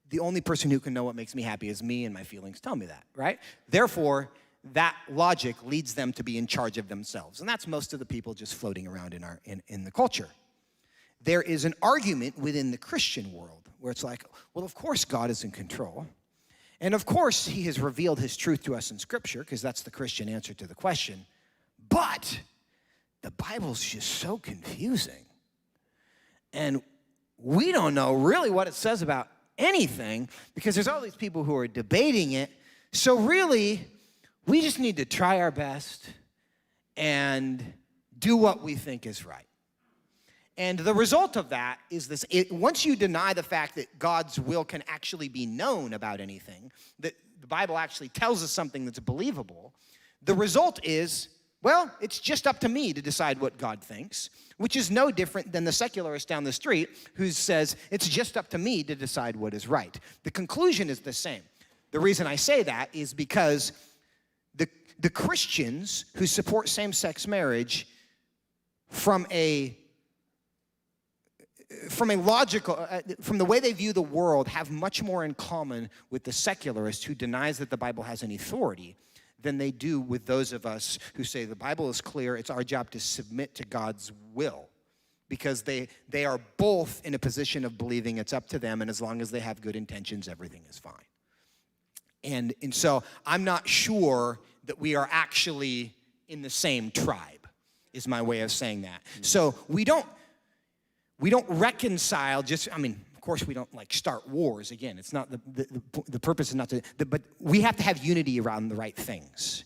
the only person who can know what makes me happy is me, and my feelings tell me that, right? Therefore, that logic leads them to be in charge of themselves, and that's most of the people just floating around in the culture. There is an argument within the Christian world where it's like, well, of course God is in control, and of course he has revealed his truth to us in Scripture, because that's the Christian answer to the question, but the Bible's just so confusing, and we don't know really what it says about anything, because there's all these people who are debating it, so really, we just need to try our best and do what we think is right. And the result of that is this. Once you deny the fact that God's will can actually be known about anything, that the Bible actually tells us something that's believable, the result is, well, it's just up to me to decide what God thinks, which is no different than the secularist down the street who says, it's just up to me to decide what is right. The conclusion is the same. The reason I say that is because the Christians who support same-sex marriage from the way they view the world have much more in common with the secularist who denies that the Bible has any authority than they do with those of us who say the Bible is clear, it's our job to submit to God's will, because they are both in a position of believing it's up to them, and as long as they have good intentions, everything is fine. And so I'm not sure that we are actually in the same tribe, is my way of saying that. So we don't reconcile of course we don't start wars. Again, it's not the purpose is not to, but we have to have unity around the right things.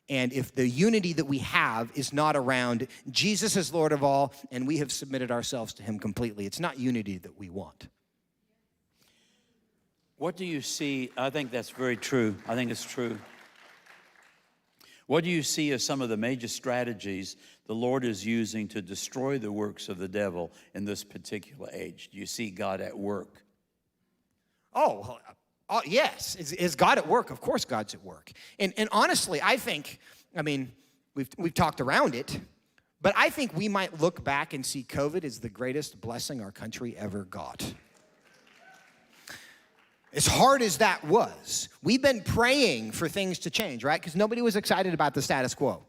And if the unity that we have is not around Jesus is Lord of all and we have submitted ourselves to him completely, it's not unity that we want. What do you see? I think that's very true. I think it's true. What do you see as some of the major strategies the Lord is using to destroy the works of the devil in this particular age? Do you see God at work? Yes. Is God at work? Of course God's at work. And honestly, I think, we've talked around it, but I think we might look back and see COVID as the greatest blessing our country ever got. As hard as that was, we've been praying for things to change, right? Because nobody was excited about the status quo.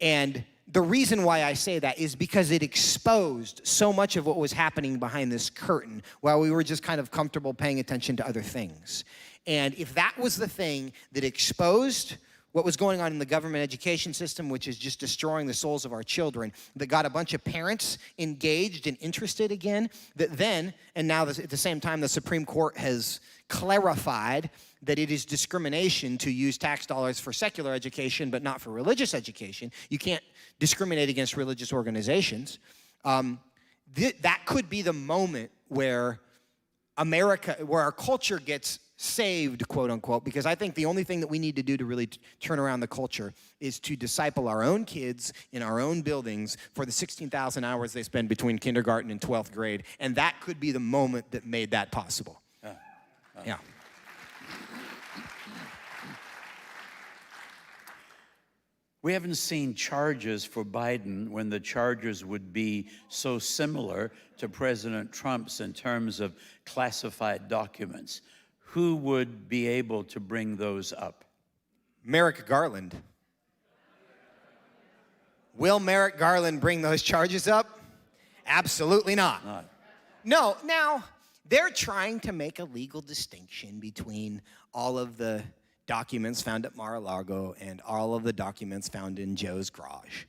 And the reason why I say that is because it exposed so much of what was happening behind this curtain while we were just kind of comfortable paying attention to other things. And if that was the thing that exposed what was going on in the government education system, which is just destroying the souls of our children, that got a bunch of parents engaged and interested again, and now at the same time, the Supreme Court has clarified that it is discrimination to use tax dollars for secular education, but not for religious education. You can't discriminate against religious organizations. That could be the moment where where our culture gets saved, quote unquote, because I think the only thing that we need to do to really turn around the culture is to disciple our own kids in our own buildings for the 16,000 hours they spend between kindergarten and 12th grade, and that could be the moment that made that possible. Yeah. We haven't seen charges for Biden when the charges would be so similar to President Trump's in terms of classified documents. Who would be able to bring those up? Merrick Garland. Will Merrick Garland bring those charges up? Absolutely not. No, now, they're trying to make a legal distinction between all of the documents found at Mar-a-Lago and all of the documents found in Joe's garage.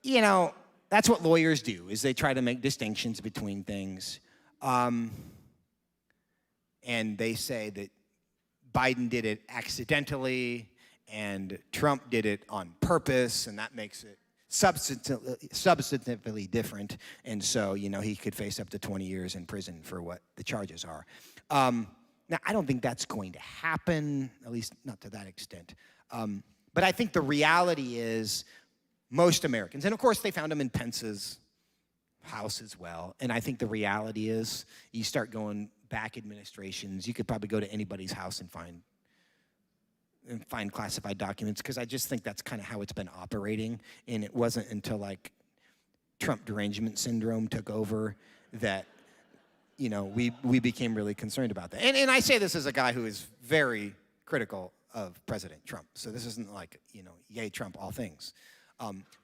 You know, that's what lawyers do, is they try to make distinctions between things. And they say that Biden did it accidentally and Trump did it on purpose, and that makes it substantively different. And so, you know, he could face up to 20 years in prison for what the charges are. Now, I don't think that's going to happen, at least not to that extent. But I think the reality is most Americans, and of course they found him in Pence's house as well, and I think the reality is you start going back administrations, you could probably go to anybody's house and find classified documents, because I just think that's kind of how it's been operating, and it wasn't until like Trump derangement syndrome took over that, you know, we became really concerned about that. And I say this as a guy who is very critical of President Trump, so this isn't like, you know, yay Trump, all things.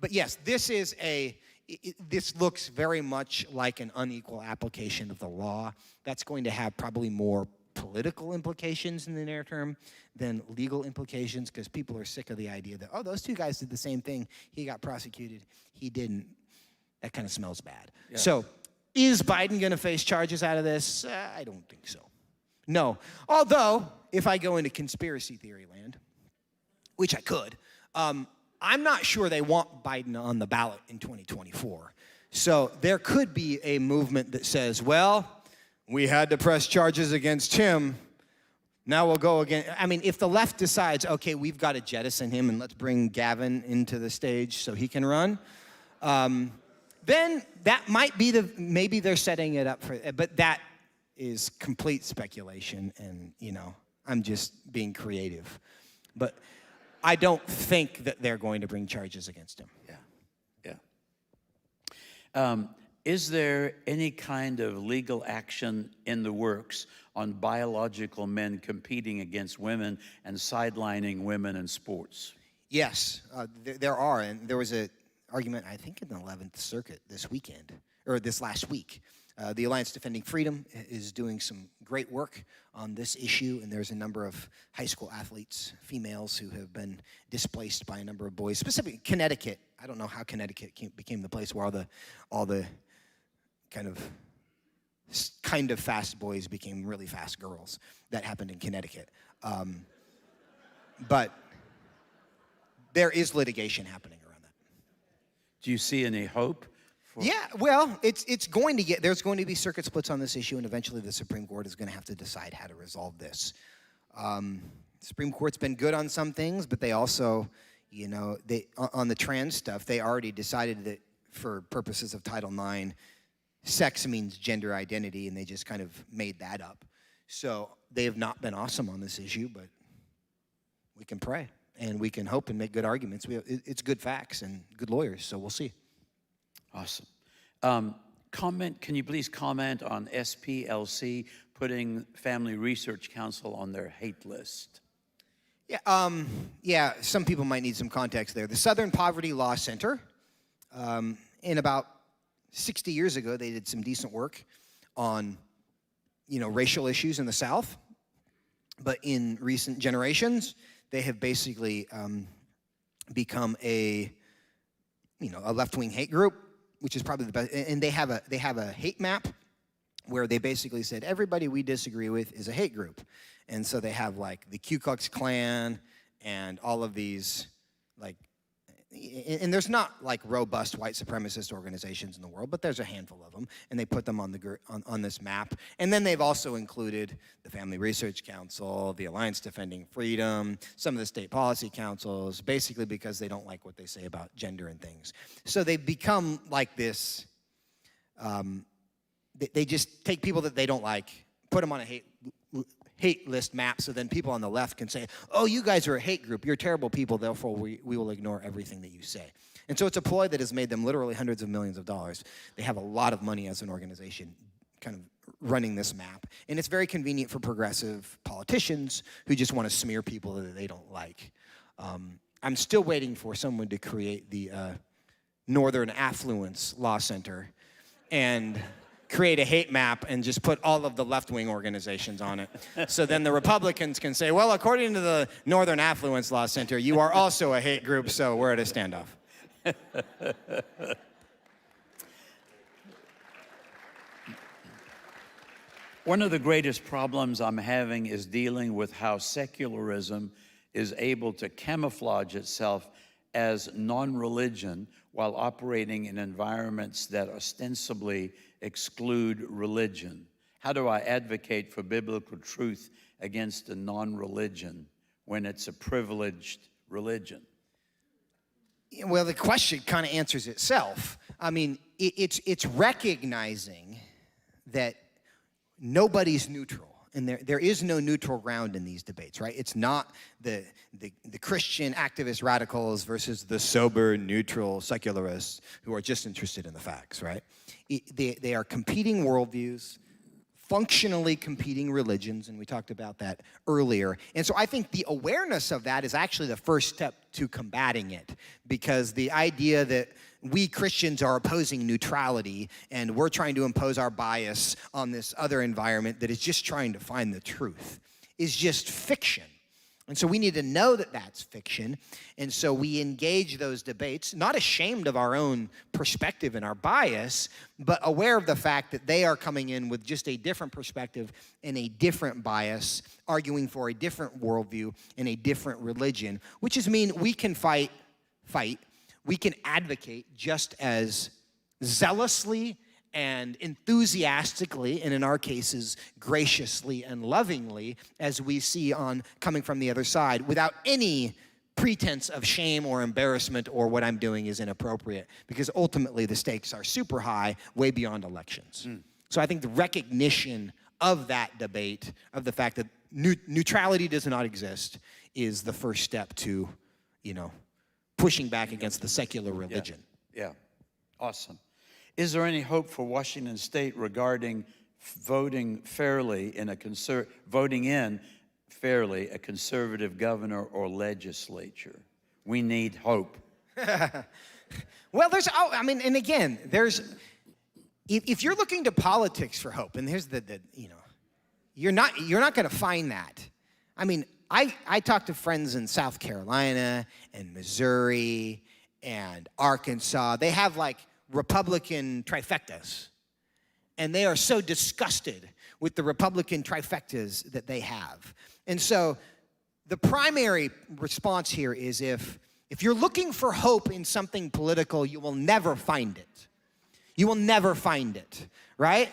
But yes, this looks very much like an unequal application of the law. That's going to have probably more political implications in the near term than legal implications, because people are sick of the idea that, oh, those two guys did the same thing. He got prosecuted. He didn't. That kind of smells bad. Yeah. So is Biden going to face charges out of this? I don't think so. No. Although, if I go into conspiracy theory land, which I could, I'm not sure they want Biden on the ballot in 2024. So there could be a movement that says, well, we had to press charges against him. Now we'll go again. I mean, if the left decides, okay, we've got to jettison him and let's bring Gavin into the stage so he can run, then that might be maybe they're setting it up for, but that is complete speculation, and, you know, I'm just being creative. But I don't think that they're going to bring charges against him. Yeah. Is there any kind of legal action in the works on biological men competing against women and sidelining women in sports? Yes, there are, and there was an argument, I think, in the 11th Circuit this weekend, or this last week. The Alliance Defending Freedom is doing some great work on this issue, and there's a number of high school athletes, females, who have been displaced by a number of boys, specifically Connecticut. I don't know how Connecticut became the place where all the kind of fast boys became really fast girls. That happened in Connecticut. But there is litigation happening around that. Do you see any hope? Yeah, well, there's going to be circuit splits on this issue, and eventually the Supreme Court is going to have to decide how to resolve this. The Supreme Court's been good on some things, but they also, you know, on the trans stuff, they already decided that for purposes of Title IX, sex means gender identity, and they just kind of made that up. So they have not been awesome on this issue, but we can pray, and we can hope and make good arguments. It's good facts and good lawyers, so we'll see. Awesome. Can you please comment on SPLC putting Family Research Council on their hate list? Yeah, some people might need some context there. The Southern Poverty Law Center, in about 60 years ago, they did some decent work on, you know, racial issues in the South. But in recent generations, they have basically become a left-wing hate group, which is probably the best. And they have a hate map where they basically said everybody we disagree with is a hate group. And so they have like the Ku Klux Klan and all of these, like, and there's not like robust white supremacist organizations in the world, but there's a handful of them, and they put them on this map. And then they've also included the Family Research Council, the Alliance Defending Freedom, some of the state policy councils, basically because they don't like what they say about gender and things. So they've become like this, they just take people that they don't like, put them on a hate list map, so then people on the left can say, oh, you guys are a hate group, you're terrible people, therefore we will ignore everything that you say. And so it's a ploy that has made them literally hundreds of millions of dollars. They have a lot of money as an organization kind of running this map. And it's very convenient for progressive politicians who just want to smear people that they don't like. I'm still waiting for someone to create the Northern Affluence Law Center and create a hate map and just put all of the left-wing organizations on it. So then the Republicans can say, well, according to the Northern Affluence Law Center, you are also a hate group, so we're at a standoff. One of the greatest problems I'm having is dealing with how secularism is able to camouflage itself as non-religion while operating in environments that ostensibly exclude religion. How do I advocate for biblical truth against a non-religion when it's a privileged religion? Well, the question kind of answers itself. I mean, it's recognizing that nobody's neutral. And there is no neutral ground in these debates, right? It's not the Christian activist radicals versus the sober, neutral secularists who are just interested in the facts, right? They are competing worldviews, functionally competing religions, and we talked about that earlier. And so I think the awareness of that is actually the first step to combating it, because the idea that we Christians are opposing neutrality and we're trying to impose our bias on this other environment that is just trying to find the truth is just fiction. And so we need to know that that's fiction. And so we engage those debates, not ashamed of our own perspective and our bias, but aware of the fact that they are coming in with just a different perspective and a different bias, arguing for a different worldview and a different religion, which is mean we can fight, we can advocate just as zealously and enthusiastically, and in our cases, graciously and lovingly, as we see on coming from the other side, without any pretense of shame or embarrassment or what I'm doing is inappropriate, because ultimately the stakes are super high, way beyond elections. So I think the recognition of that debate, of the fact that neutrality does not exist, is the first step to, pushing back against the secular religion. Yeah. Awesome. Is there any hope for Washington State regarding voting in fairly a conservative governor or legislature? We need hope. Well, if you're looking to politics for hope, and here's you're not going to find that. I mean, I talk to friends in South Carolina and Missouri and Arkansas. They have Republican trifectas, and they are so disgusted with the Republican trifectas that they have. And so the primary response here is if you're looking for hope in something political, you will never find it. You will never find it, right?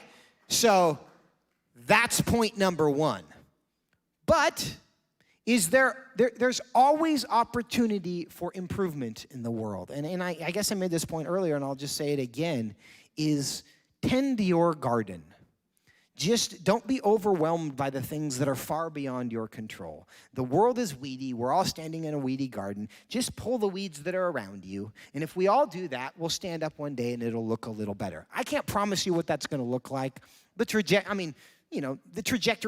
So that's point number one. But there's always opportunity for improvement in the world. And I guess I made this point earlier, and I'll just say it again, is tend your garden. Just don't be overwhelmed by the things that are far beyond your control. The world is weedy. We're all standing in a weedy garden. Just pull the weeds that are around you. And if we all do that, we'll stand up one day and it'll look a little better. I can't promise you what that's going to look like. The trajectory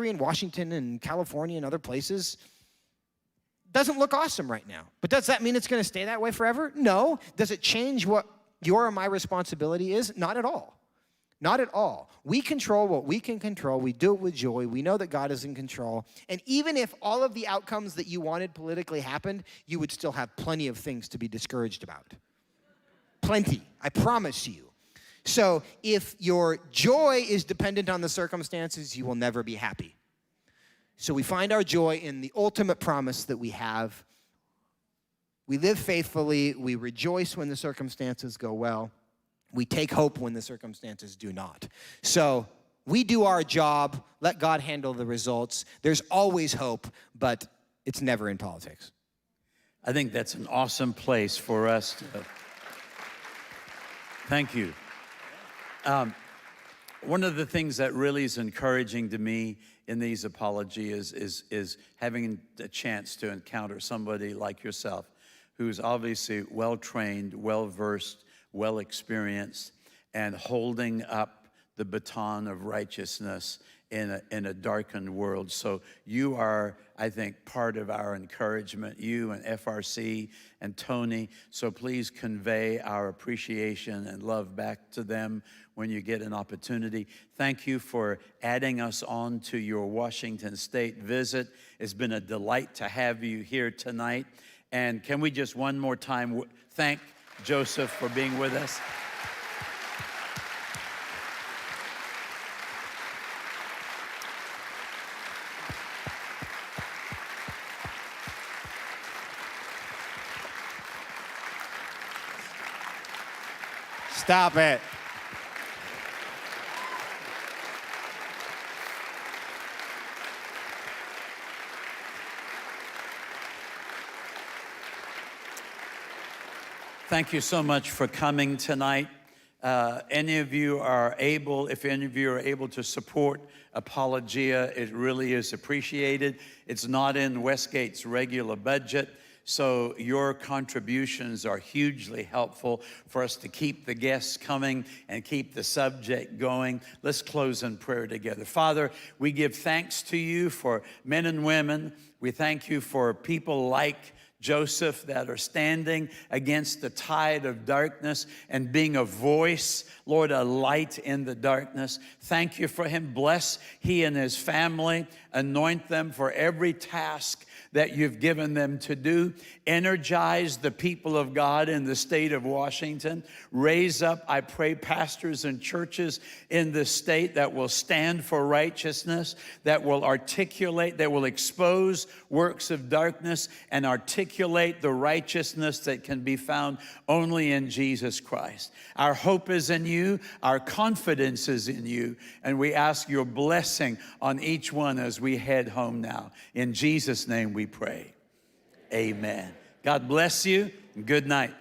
in Washington and California and other places doesn't look awesome right now. But does that mean it's going to stay that way forever? No. Does it change what your or my responsibility is? Not at all. Not at all. We control what we can control. We do it with joy. We know that God is in control. And even if all of the outcomes that you wanted politically happened, you would still have plenty of things to be discouraged about. Plenty. I promise you. So if your joy is dependent on the circumstances, you will never be happy. So we find our joy in the ultimate promise that we have. We live faithfully. We rejoice when the circumstances go well. We take hope when the circumstances do not. So we do our job. Let God handle the results. There's always hope, but it's never in politics. I think that's an awesome place for us to... Thank you. One of the things that really is encouraging to me in these apologias is having a chance to encounter somebody like yourself who's obviously well-trained, well-versed, well-experienced, and holding up the baton of righteousness in a darkened world. So you are, I think, part of our encouragement, you and FRC and Tony. So please convey our appreciation and love back to them when you get an opportunity. Thank you for adding us on to your Washington State visit. It's been a delight to have you here tonight. And can we just one more time thank Joseph for being with us? Stop it. Thank you so much for coming tonight. Any of you are able, if any of you are able to support Apologia, it really is appreciated. It's not in Westgate's regular budget, so your contributions are hugely helpful for us to keep the guests coming and keep the subject going. Let's close in prayer together. Father, we give thanks to you for men and women. We thank you for people like Joseph that are standing against the tide of darkness and being a voice, Lord, a light in the darkness. Thank you for him. Bless he and his family. Anoint them for every task that you've given them to do. Energize the people of God in the state of Washington. Raise up, I pray, pastors and churches in the state that will stand for righteousness, that will articulate, that will expose works of darkness and articulate the righteousness that can be found only in Jesus Christ. Our hope is in you. Our confidence is in you. And we ask your blessing on each one as we head home now. In Jesus' name we pray. Amen. God bless you. Good night.